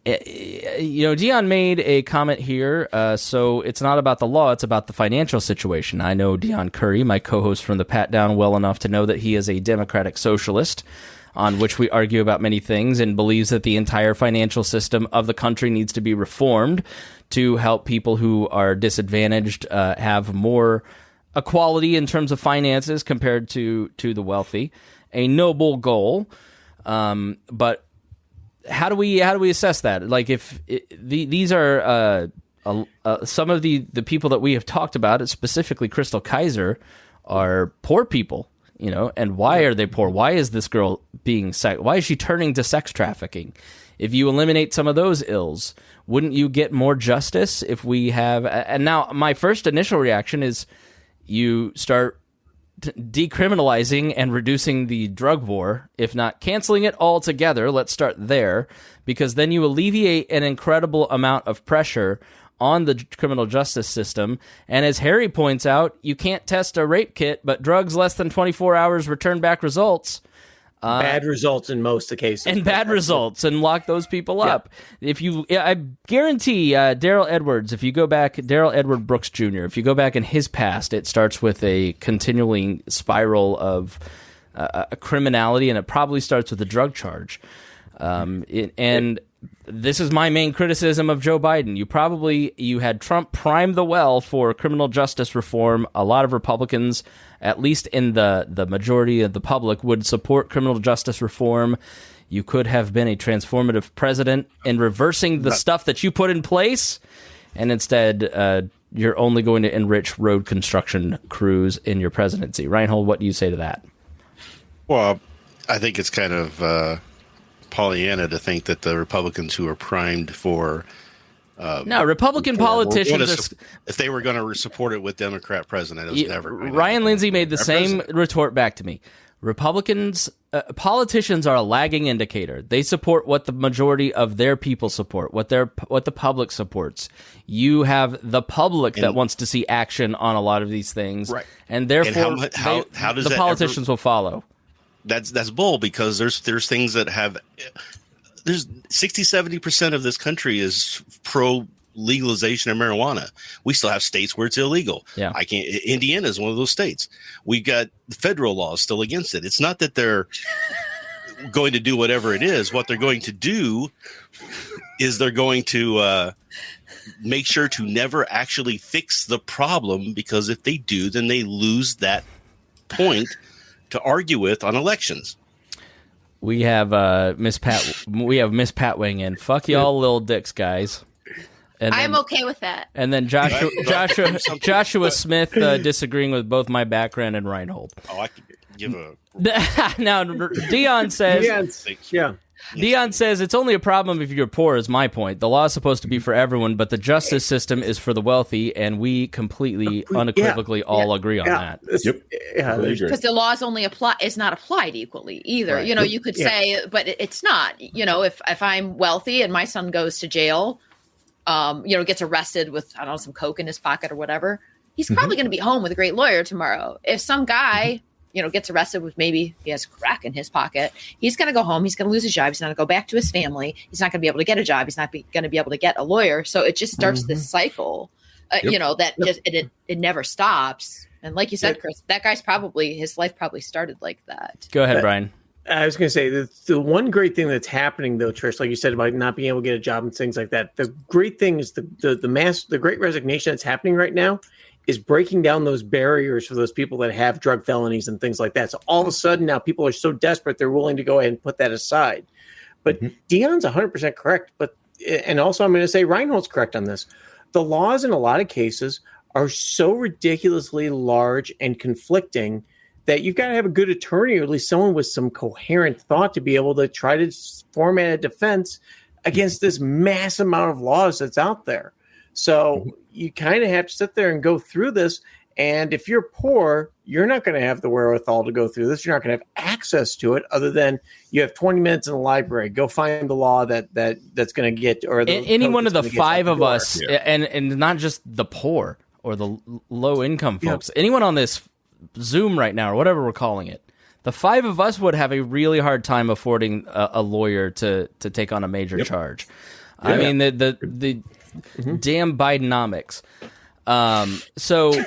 Dion made a comment here, so it's not about the law, it's about the financial situation. I know Dion Curry, my co-host from the Pat Down, well enough to know that he is a democratic socialist, on which we argue about many things, and believes that the entire financial system of the country needs to be reformed to help people who are disadvantaged have more equality in terms of finances compared to the wealthy. A noble goal, but how do we assess that? Like, these are some of the people that we have talked about, specifically Chrystul Kizer, are poor people. And why are they poor? Why is this girl why is she turning to sex trafficking? If you eliminate some of those ills, wouldn't you get more justice if we have... And now my first initial reaction is you start decriminalizing and reducing the drug war, if not canceling it altogether. Let's start there, because then you alleviate an incredible amount of pressure on the criminal justice system. And as Harry points out, you can't test a rape kit, but drugs less than 24 hours return back results. Bad results in most of the cases. And bad results, and lock those people up. I guarantee Daryl Edwards, if you go back, Daryl Edward Brooks Jr., if you go back in his past, it starts with a continuing spiral of criminality, and it probably starts with a drug charge. And this is my main criticism of Joe Biden. You had Trump prime the well for criminal justice reform. A lot of Republicans, at least in the majority of the public, would support criminal justice reform. You could have been a transformative president in reversing the stuff that you put in place, and instead you're only going to enrich road construction crews in your presidency. Rhinehold, what do you say to that? Well, I think it's kind of Pollyanna to think that the Republicans who are primed for Republican politicians if they were going to support it with Democrat president, it was never. Ryan Lindsay made the same retort back to me. Republicans, politicians are a lagging indicator. They support what the majority of their people support, what the public supports. You have the public that wants to see action on a lot of these things, right? And therefore, how does the politicians will follow? That's bull, because there's things that have there's 60-70% of this country is pro legalization of marijuana. We still have states where it's illegal. Yeah. Indiana is one of those states. We've got federal laws still against it. It's not that they're going to do whatever it is. What they're going to do is they're going to make sure to never actually fix the problem, because if they do, then they lose that point to argue with on elections. We have Miss Pat. We have Miss Pat weighing in. Fuck y'all, little dicks, guys. I'm okay with that. And then Joshua Smith disagreeing with both my background and Rhinehold. Oh, I could give a... Now, Dion says... Dion says it's only a problem if you're poor, is my point. The law is supposed to be for everyone, but the justice system is for the wealthy, and we completely, unequivocally all agree on that. Because the law is not applied equally either. Right. You could say, but it's not. If I'm wealthy and my son goes to jail, gets arrested with, I don't know, some coke in his pocket or whatever, he's probably going to be home with a great lawyer tomorrow. If some guy... gets arrested with maybe he has crack in his pocket, he's going to go home. He's going to lose his job. He's not going to go back to his family. He's not going to be able to get a job. He's not going to be able to get a lawyer. So it just starts this cycle, it never stops. And like you said, Chris, that guy's his life probably started like that. Go ahead, Brian. I was going to say the one great thing that's happening though, Trish, like you said about not being able to get a job and things like that. The great thing is the great resignation that's happening right now is breaking down those barriers for those people that have drug felonies and things like that. So all of a sudden now people are so desperate, they're willing to go ahead and put that aside. But Dion's 100% correct. And also I'm going to say Rhinehold's correct on this. The laws in a lot of cases are so ridiculously large and conflicting that you've got to have a good attorney, or at least someone with some coherent thought, to be able to try to format a defense against this mass amount of laws that's out there. So you kind of have to sit there and go through this. And if you're poor, you're not going to have the wherewithal to go through this. You're not going to have access to it other than you have 20 minutes in the library. Go find the law that's going to get, or any one of the five of us, and not just the poor or the low income folks, anyone on this Zoom right now or whatever we're calling it, the five of us would have a really hard time affording a lawyer to take on a major charge. I mean, the damn Bidenomics. So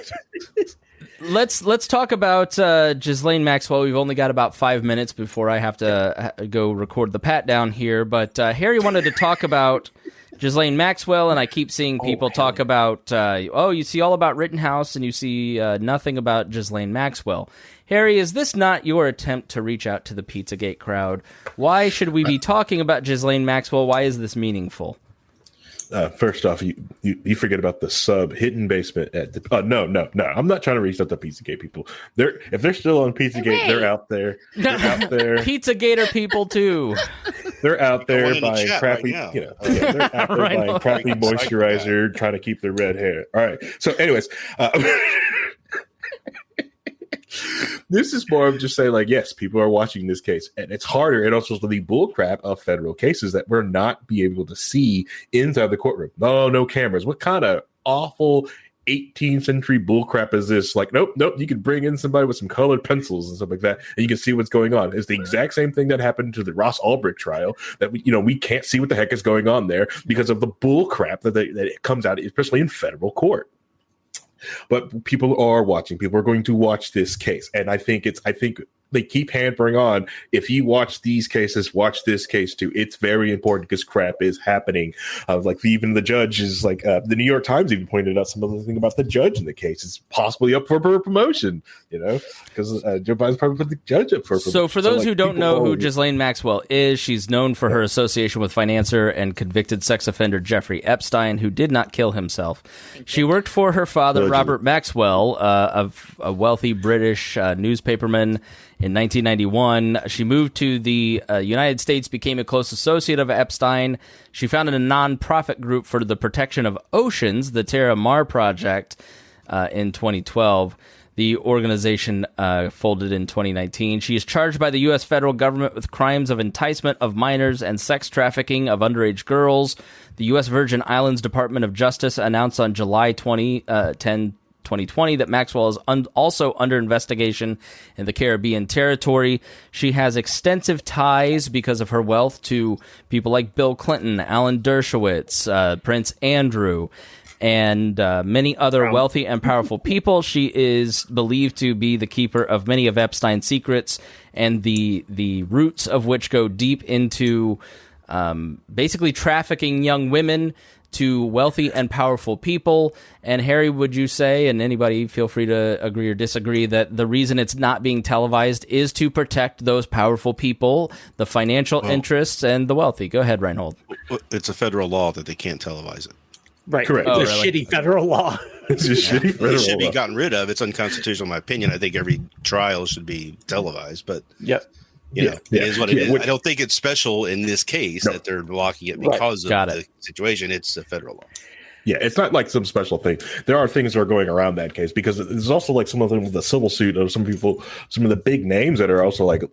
let's talk about Ghislaine Maxwell. We've only got about 5 minutes before I have to go record the pat down here. But Harry wanted to talk about Ghislaine Maxwell, and I keep seeing people talk about, you see all about Rittenhouse and you see nothing about Ghislaine Maxwell. Harry, is this not your attempt to reach out to the Pizzagate crowd? Why should we be talking about Ghislaine Maxwell? Why is this meaningful? First off, you forget about the hidden basement at the. No. I'm not trying to reach out to Pizzagate people. If they're still on Pizzagate, they're out there. They're out there. Pizzagator people too. They're out there buying crappy, they're out there buying crappy moisturizer, trying to keep their red hair. All right. So, anyways. This is more of just saying, like, yes, people are watching this case, and it's harder. And also the bullcrap of federal cases that we're not be able to see inside the courtroom. No cameras. What kind of awful 18th century bullcrap is this? Like, nope. You can bring in somebody with some colored pencils and stuff like that, and you can see what's going on. It's the exact same thing that happened to the Ahmaud Aubrey trial. That we can't see what the heck is going on there because of the bullcrap that it comes out, especially in federal court. But people are watching. People are going to watch this case, and I think they keep hampering on. If you watch these cases, watch this case too. It's very important because crap is happening. Even the judge is the New York Times even pointed out some of the thing about the judge in the case. It's possibly up for promotion, because Joe Biden's probably put the judge up for promotion. So for those who don't know who Ghislaine Maxwell is, she's known for her association with financier and convicted sex offender Jeffrey Epstein, who did not kill himself. She worked for her father, Robert Maxwell, a wealthy British newspaperman. In 1991, she moved to the United States, became a close associate of Epstein. She founded a nonprofit group for the protection of oceans, the Terra Mar Project, in 2012. The organization folded in 2019. She is charged by the U.S. federal government with crimes of enticement of minors and sex trafficking of underage girls. The U.S. Virgin Islands Department of Justice announced on July 2020 that Maxwell is also under investigation in the Caribbean territory. She has extensive ties because of her wealth to people like Bill Clinton, Alan Dershowitz, Prince Andrew, and many other wealthy and powerful people. She is believed to be the keeper of many of Epstein's secrets, and the roots of which go deep into basically trafficking young women to wealthy and powerful people. And Harry, would you say, and anybody feel free to agree or disagree, that the reason it's not being televised is to protect those powerful people, the financial interests, and the wealthy? Go ahead, Rhinehold. It's a federal law that they can't televise it. Right. Correct. It's a shitty federal law. It's a shitty federal It should be law. gotten rid of. It's unconstitutional, in my opinion. I think every trial should be televised, but yep. You know, it is what it is. I don't think it's special in this case that they're blocking it because of the situation. It's a federal law. Yeah, it's not like some special thing. There are things that are going around that case because there's also like some of them with the civil suit of some people, some of the big names that are also like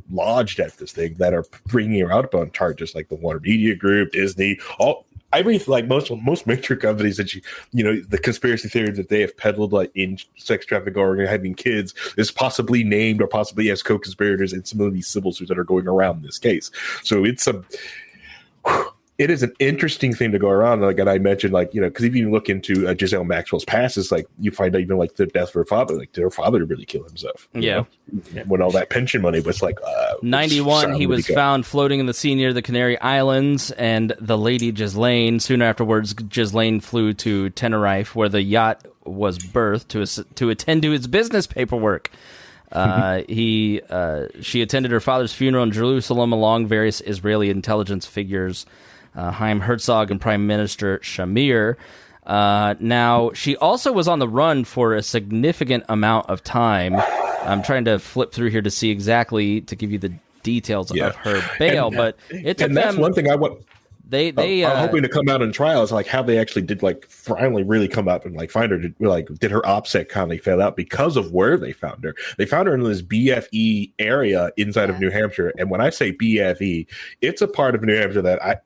lodged at this thing that are bringing her out on charges, like the Warner Media Group, Disney, all. I mean, like most major companies that the conspiracy theory that they have peddled, like in sex trafficking or having kids, is possibly named or possibly as co-conspirators in some of these civil suits that are going around this case. So it is an interesting thing to go around. Like, and I mentioned, because if you look into Ghislaine Maxwell's past, it's like you find out even like the death of her father, like did her father really kill himself? Yeah. When all that pension money was like 91, he was found floating in the sea near the Canary Islands, and the lady Ghislaine. Soon afterwards, Ghislaine flew to Tenerife, where the yacht was berthed to attend to his business paperwork. She attended her father's funeral in Jerusalem along various Israeli intelligence figures. Chaim Herzog and Prime Minister Shamir. Now, she also was on the run for a significant amount of time. I'm trying to flip through here to see exactly, to give you the details of her bail, but it took that's them, one thing I want. They are hoping to come out in trial is like how they actually did finally really come up and find her. Did her OPSEC kindly fail out because of where they found her? They found her in this BFE area inside of New Hampshire, and when I say BFE, it's a part of New Hampshire that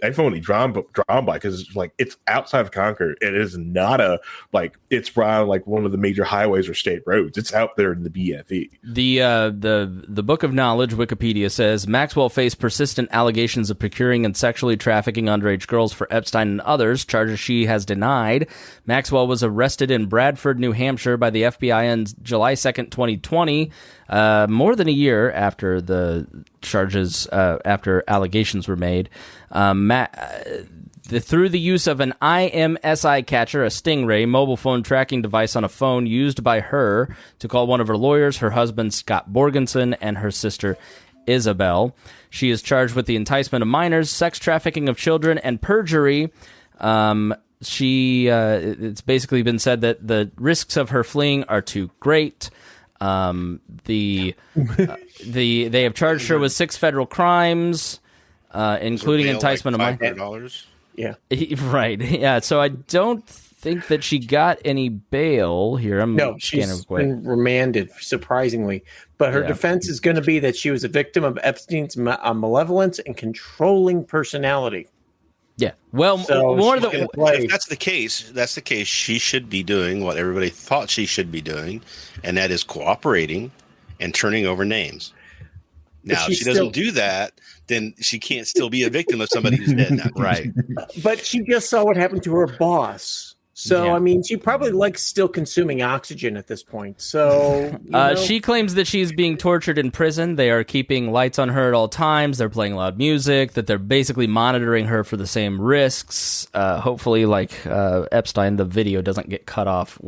I've only drawn by because it's outside of Concord. It is not it's around one of the major highways or state roads. It's out there in the BFE. The Book of Knowledge, Wikipedia, says Maxwell faced persistent allegations of procuring and sexually trafficking underage girls for Epstein and others, charges she has denied. Maxwell was arrested in Bradford, New Hampshire by the FBI on July 2nd, 2020, more than a year after the charges, after allegations were made. Through the use of an IMSI catcher, a Stingray mobile phone tracking device on a phone used by her to call one of her lawyers, her husband Scott Borgenson, and her sister Isabel. She is charged with the enticement of minors, sex trafficking of children, and perjury. It's basically been said that the risks of her fleeing are too great. They have charged her with 6 federal crimes. Including enticement of minors. Yeah. Right. Yeah. So I don't think that she got any bail here. She's been remanded, surprisingly. But her defense is going to be that she was a victim of Epstein's malevolence and controlling personality. Yeah. Well, if that's the case, she should be doing what everybody thought she should be doing, and that is cooperating and turning over names. Now, if she doesn't do that, then she can't still be a victim of somebody who's dead now. Right. But she just saw what happened to her boss. So, I mean, she probably likes still consuming oxygen at this point. So, she claims that she's being tortured in prison. They are keeping lights on her at all times. They're playing loud music, that they're basically monitoring her for the same risks. Hopefully, Epstein, the video doesn't get cut off.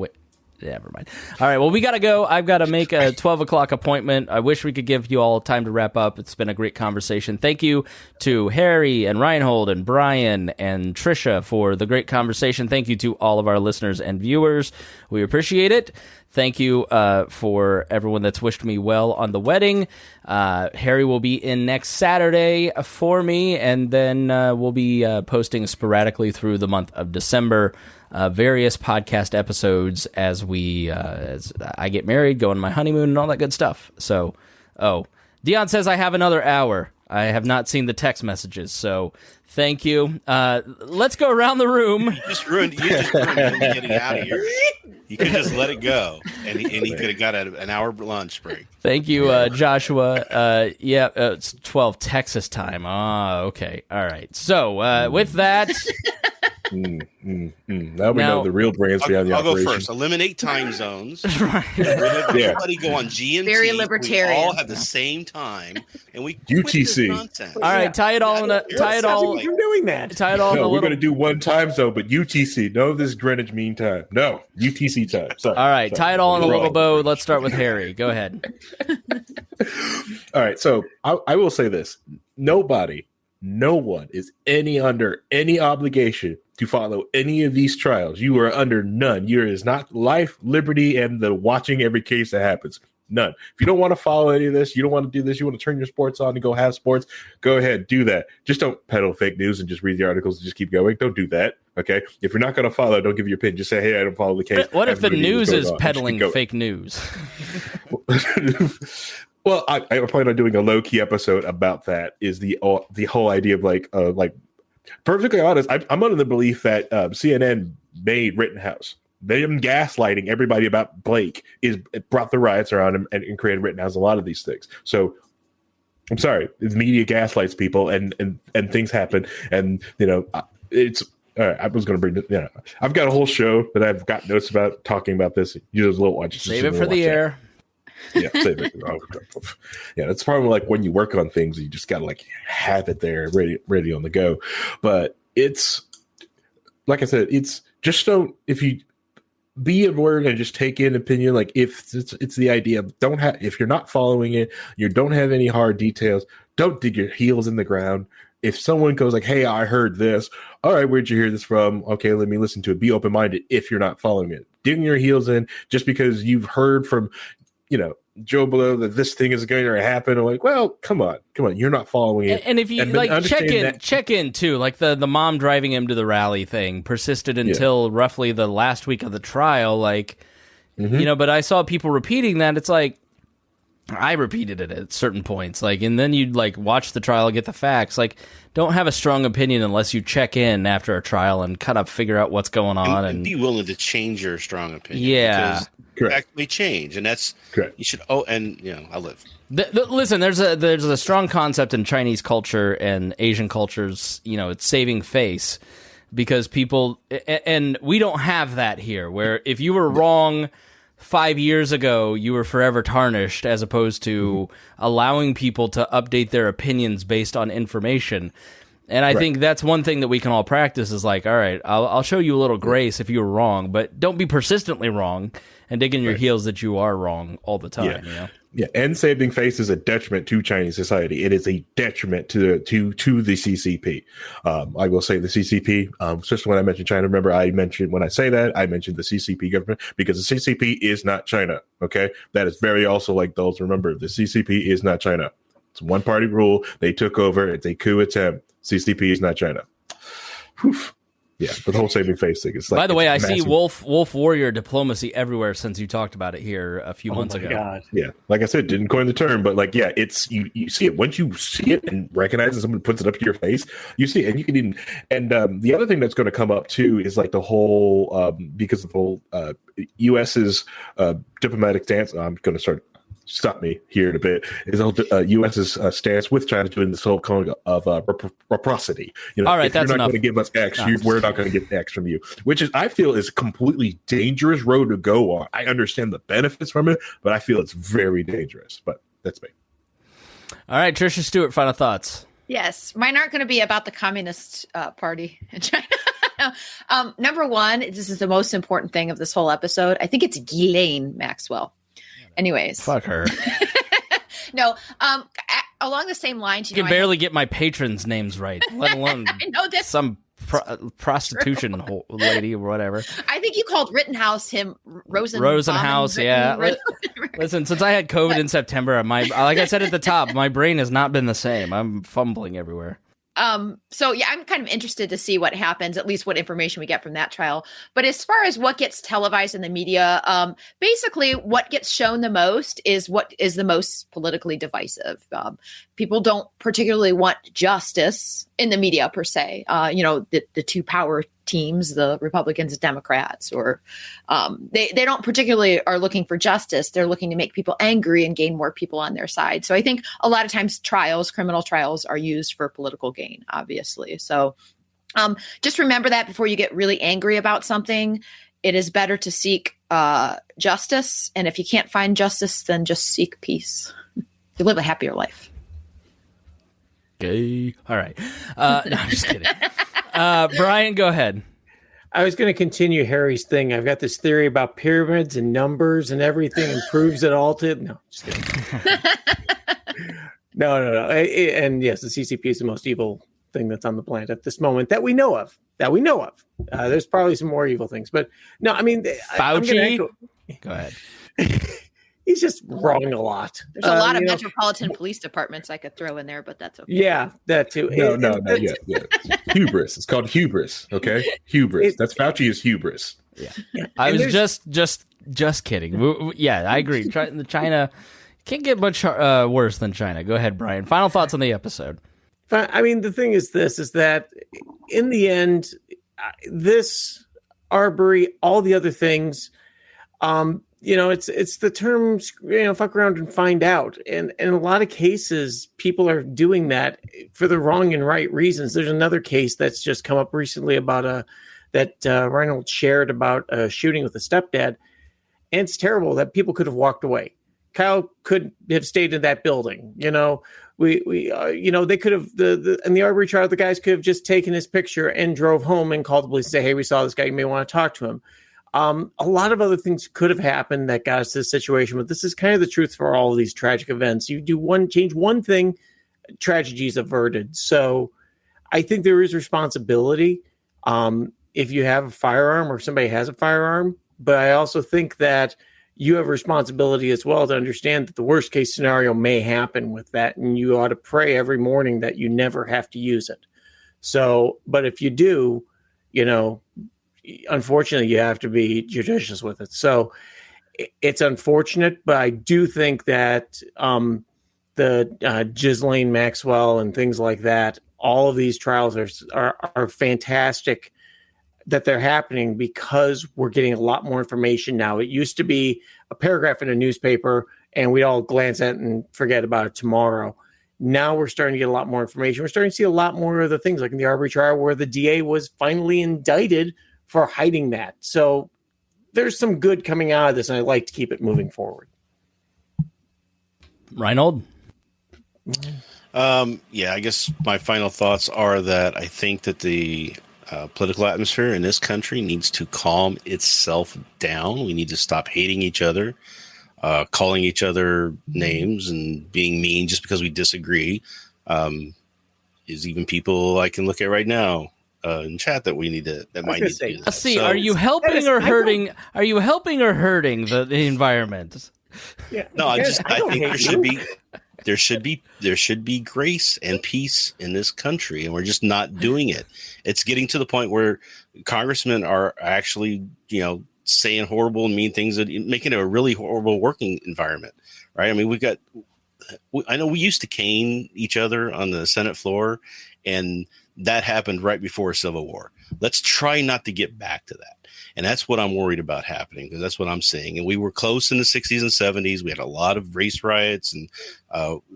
Never mind. All right, well, we got to go. I've got to make a 12 o'clock appointment. I wish we could give you all time to wrap up. It's been a great conversation. Thank you to Harry and Rhinehold and Brian and Tricia for the great conversation. Thank you to all of our listeners and viewers. We appreciate it. Thank you for everyone that's wished me well on the wedding. Harry will be in next Saturday for me, and then we'll be posting sporadically through the month of December. Various podcast episodes as I get married, go on my honeymoon, and all that good stuff. So, Dion says I have another hour. I have not seen the text messages, so thank you. Let's go around the room. You just ruined him getting out of here. You could just let it go, and he could have got an hour lunch break. Thank you, Joshua. It's 12 Texas time. Okay. All right. So, with that... Now we know the real brains behind the operation. I'll go first. Eliminate time zones. Right. Everybody go on GMT. Very libertarian. We all have the same time, and we UTC. All right, tie it all. Tie it all. You're doing that. Tie it all. No, we're going to do one time zone, but UTC. No, this is Greenwich Mean Time. No, UTC time. Sorry. All right, tie it all in a little bow. Let's start with Harry. Go ahead. All right, so I will say this: nobody no one is under any obligation to follow any of these trials. You are under none. There is not life, liberty, and the watching every case that happens. None. If you don't want to follow any of this, you don't want to do this, you want to turn your sports on and go have sports, go ahead, do that. Just don't peddle fake news and just read the articles and just keep going. Don't do that. Okay. If you're not going to follow, don't give your opinion. Just say, hey, I don't follow the case. What if the news is peddling fake news? Well, I plan on doing a low key episode about that. Is the whole idea of like perfectly honest. I'm under the belief that CNN made Rittenhouse. Them gaslighting everybody about Blake it brought the riots around him and created Rittenhouse. A lot of these things. So I'm sorry, the media gaslights people and things happen. And it's all right. I was going to bring I've got a whole show that I've got notes about talking about this. You just little watch. Save it for the air. Yeah, save it. Yeah, that's probably like when you work on things, you just got to like have it there ready on the go. But it's like I said, it's just don't if you. Be a word and just take in opinion. Like if it's the idea of if you're not following it, you don't have any hard details. Don't dig your heels in the ground. If someone goes like, "Hey, I heard this. All right, where'd you hear this from? Okay, let me listen to it." Be open minded. If you're not following it, digging your heels in just because you've heard from, Joe Blow that this thing is going to happen. I'm like, well, come on, you're not following it. And if you check in too, like the mom driving him to the rally thing persisted until roughly the last week of the trial. Like, but I saw people repeating that. It's like I repeated it at certain points. Like, and then you'd like watch the trial, get the facts. Like, don't have a strong opinion unless you check in after a trial and kind of figure out what's going on and be willing to change your strong opinion. Yeah. Correct. May change, and that's correct. You should. Oh, and I live. Listen, there's a strong concept in Chinese culture and Asian cultures. It's saving face because people, and we don't have that here. Where if you were wrong 5 years ago, you were forever tarnished, as opposed to allowing people to update their opinions based on information. And I think that's one thing that we can all practice is like, all right, I'll show you a little grace if you were wrong, but don't be persistently wrong and dig in your heels that you are wrong all the time. Yeah. And saving face is a detriment to Chinese society. It is a detriment to the CCP. I will say the CCP, especially when I mentioned China. Remember, when I say that, I mentioned the CCP government because the CCP is not China. Okay. That is very also like those. Remember, the CCP is not China. It's a one party rule. They took over. It's a coup attempt. CCP is not China. Whew. Yeah, but the whole saving face thing is like. By the way, I see Wolf Warrior diplomacy everywhere since you talked about it here a few months ago. God. Yeah, like I said, didn't coin the term, but like, it's you see it once you see it and recognize that someone puts it up to your face, you see it, and you can even. And the other thing that's going to come up too is like the whole because of the whole U.S.'s diplomatic stance. I'm going to stop me here in a bit. Is the U.S.'s stance with China doing this whole kind of reciprocity? All right, if that's you're not enough. going to give us X, we're not going to get X from you, which I feel is a completely dangerous road to go on. I understand the benefits from it, but I feel it's very dangerous. But that's me. All right, Tricia Stewart, final thoughts. Yes, mine aren't going to be about the Communist Party in China. Number one, this is the most important thing of this whole episode. I think it's Ghislaine Maxwell. Anyways, fuck her. No, along the same lines, you can barely get my patrons' names right, let alone I know this. Some prostitution lady or whatever. I think you called Rittenhouse him Rosenhaus. Yeah. Listen, since I had COVID in September, like I said at the top, my brain has not been the same. I'm fumbling everywhere. So yeah, I'm kind of interested to see what happens, at least what information we get from that trial. But as far as what gets televised in the media, basically what gets shown the most is what is the most politically divisive. People don't particularly want justice in the media per se. The two power teams, the Republicans and Democrats, or they don't particularly are looking for justice. They're looking to make people angry and gain more people on their side. So I think a lot of times criminal trials are used for political gain, obviously. So just remember that before you get really angry about something. It is better to seek justice. And if you can't find justice, then just seek peace. You live a happier life. Okay. All right. No, I'm just kidding. Brian, go ahead. I was going to continue Harry's thing. I've got this theory about pyramids and numbers and everything and proves it all to... No, just kidding. No. And yes, the CCP is the most evil thing that's on the planet at this moment that we know of. There's probably some more evil things, but no, I mean, Fauci. Go ahead. He's just wrong a lot. There's a lot of metropolitan police departments I could throw in there, but that's okay. Yeah, that too. No. Hubris. It's called hubris. Okay, hubris. That's Fauci is hubris. Yeah. I was just kidding. Yeah, I agree. China can't get much worse than China. Go ahead, Brian. Final thoughts on the episode. I mean, the thing is that in the end, this Aubrey, all the other things, it's the term, fuck around and find out. And in a lot of cases, people are doing that for the wrong and right reasons. There's another case that's just come up recently about that Rhinehold shared about a shooting with a stepdad. And it's terrible that people could have walked away. Kyle could have stayed in that building. They could have, in the Aubrey trial, the guys could have just taken his picture and drove home and called the police and say, hey, we saw this guy, you may want to talk to him. A lot of other things could have happened that got us to this situation, but this is kind of the truth for all of these tragic events. You change one thing, tragedy is averted. So I think there is responsibility if you have a firearm or somebody has a firearm, but I also think that you have a responsibility as well to understand that the worst case scenario may happen with that, and you ought to pray every morning that you never have to use it. So, but if you do, unfortunately, you have to be judicious with it. So it's unfortunate, but I do think that the Ghislaine Maxwell and things like that, all of these trials are fantastic that they're happening because we're getting a lot more information now. It used to be a paragraph in a newspaper and we'd all glance at it and forget about it tomorrow. Now we're starting to get a lot more information. We're starting to see a lot more of the things like in the Aubrey trial where the DA was finally indicted for hiding that. So there's some good coming out of this, and I'd like to keep it moving forward. Rhinehold? I guess my final thoughts are that I think that the political atmosphere in this country needs to calm itself down. We need to stop hating each other, calling each other names and being mean just because we disagree. Is even people I can look at right now in chat that we need to might need to do that. See, are you helping or hurting? Are you helping or hurting the environment? Yeah. No, I think there should be grace and peace in this country, and we're just not doing it. It's getting to the point where congressmen are actually, saying horrible and mean things, and making it a really horrible working environment, right? I mean, I know we used to cane each other on the Senate floor, and that happened right before Civil War. Let's try not to get back to that. And that's what I'm worried about happening, because that's what I'm seeing. And we were close in the 60s and 70s. We had a lot of race riots and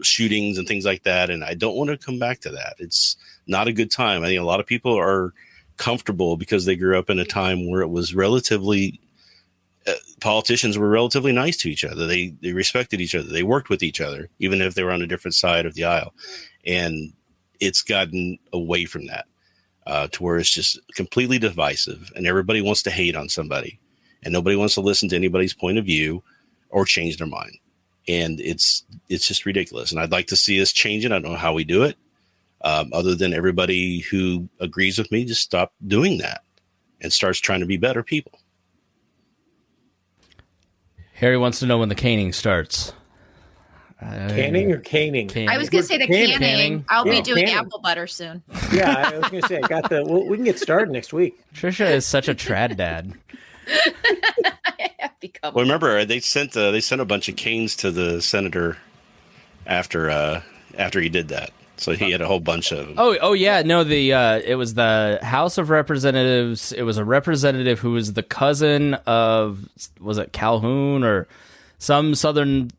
shootings and things like that. And I don't want to come back to that. It's not a good time. I think a lot of people are comfortable because they grew up in a time where it was relatively politicians were relatively nice to each other. They respected each other. They worked with each other, even if they were on a different side of the aisle. And it's gotten away from that. To where it's just completely divisive and everybody wants to hate on somebody and nobody wants to listen to anybody's point of view or change their mind. And it's just ridiculous. And I'd like to see us change it. I don't know how we do it. Other than everybody who agrees with me, just stop doing that and starts trying to be better people. Harry wants to know when the caning starts. Canning or caning? I was going to say the canning. I'll be doing apple butter soon. Yeah, I was going to say, we can get started next week. Tricia is such a trad dad. Well, remember, they sent a bunch of canes to the senator after he did that. So he had a whole bunch of them. Oh yeah, no, it was the House of Representatives. It was a representative who was the cousin of, was it Calhoun or some southern,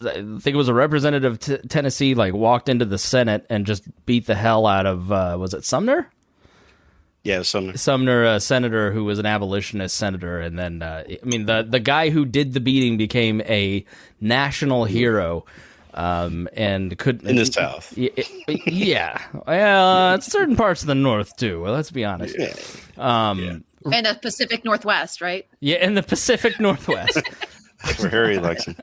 I think it was a representative of Tennessee, walked into the Senate and just beat the hell out of, was it Sumner? Yeah, Sumner. Sumner, a senator who was an abolitionist senator. And then, the guy who did the beating became a national hero. And could in the South. Yeah. Well, certain parts of the North too. Well, let's be honest. And the Pacific Northwest, right? Yeah, in the Pacific Northwest. That's where Harry likes him.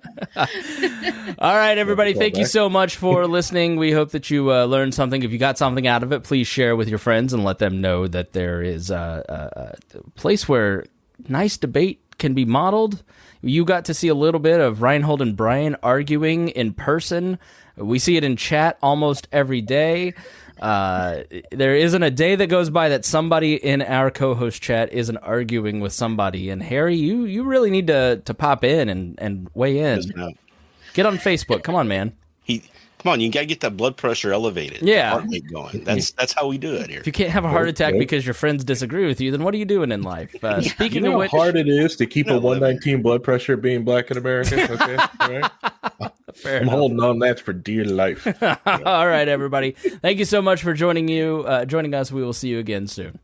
All right, everybody. Thank you so much for listening. We hope that you learned something. If you got something out of it, please share with your friends and let them know that there is a place where nice debate can be modeled. You got to see a little bit of Rhinehold and Brian arguing in person. We see it in chat almost every day. There isn't a day that goes by that somebody in our co-host chat isn't arguing with somebody. And Harry, you really need to pop in and weigh in. Get on Facebook. Come on, man. Come on, you gotta get that blood pressure elevated. Yeah, heart rate going. That's how we do it here. If you can't have a heart attack because your friends disagree with you, then what are you doing in life? Speaking of which, how hard it is to keep a 119 blood pressure being black in America. Okay, all right. I'm holding on that for dear life. All right, everybody. Thank you so much for joining us. We will see you again soon.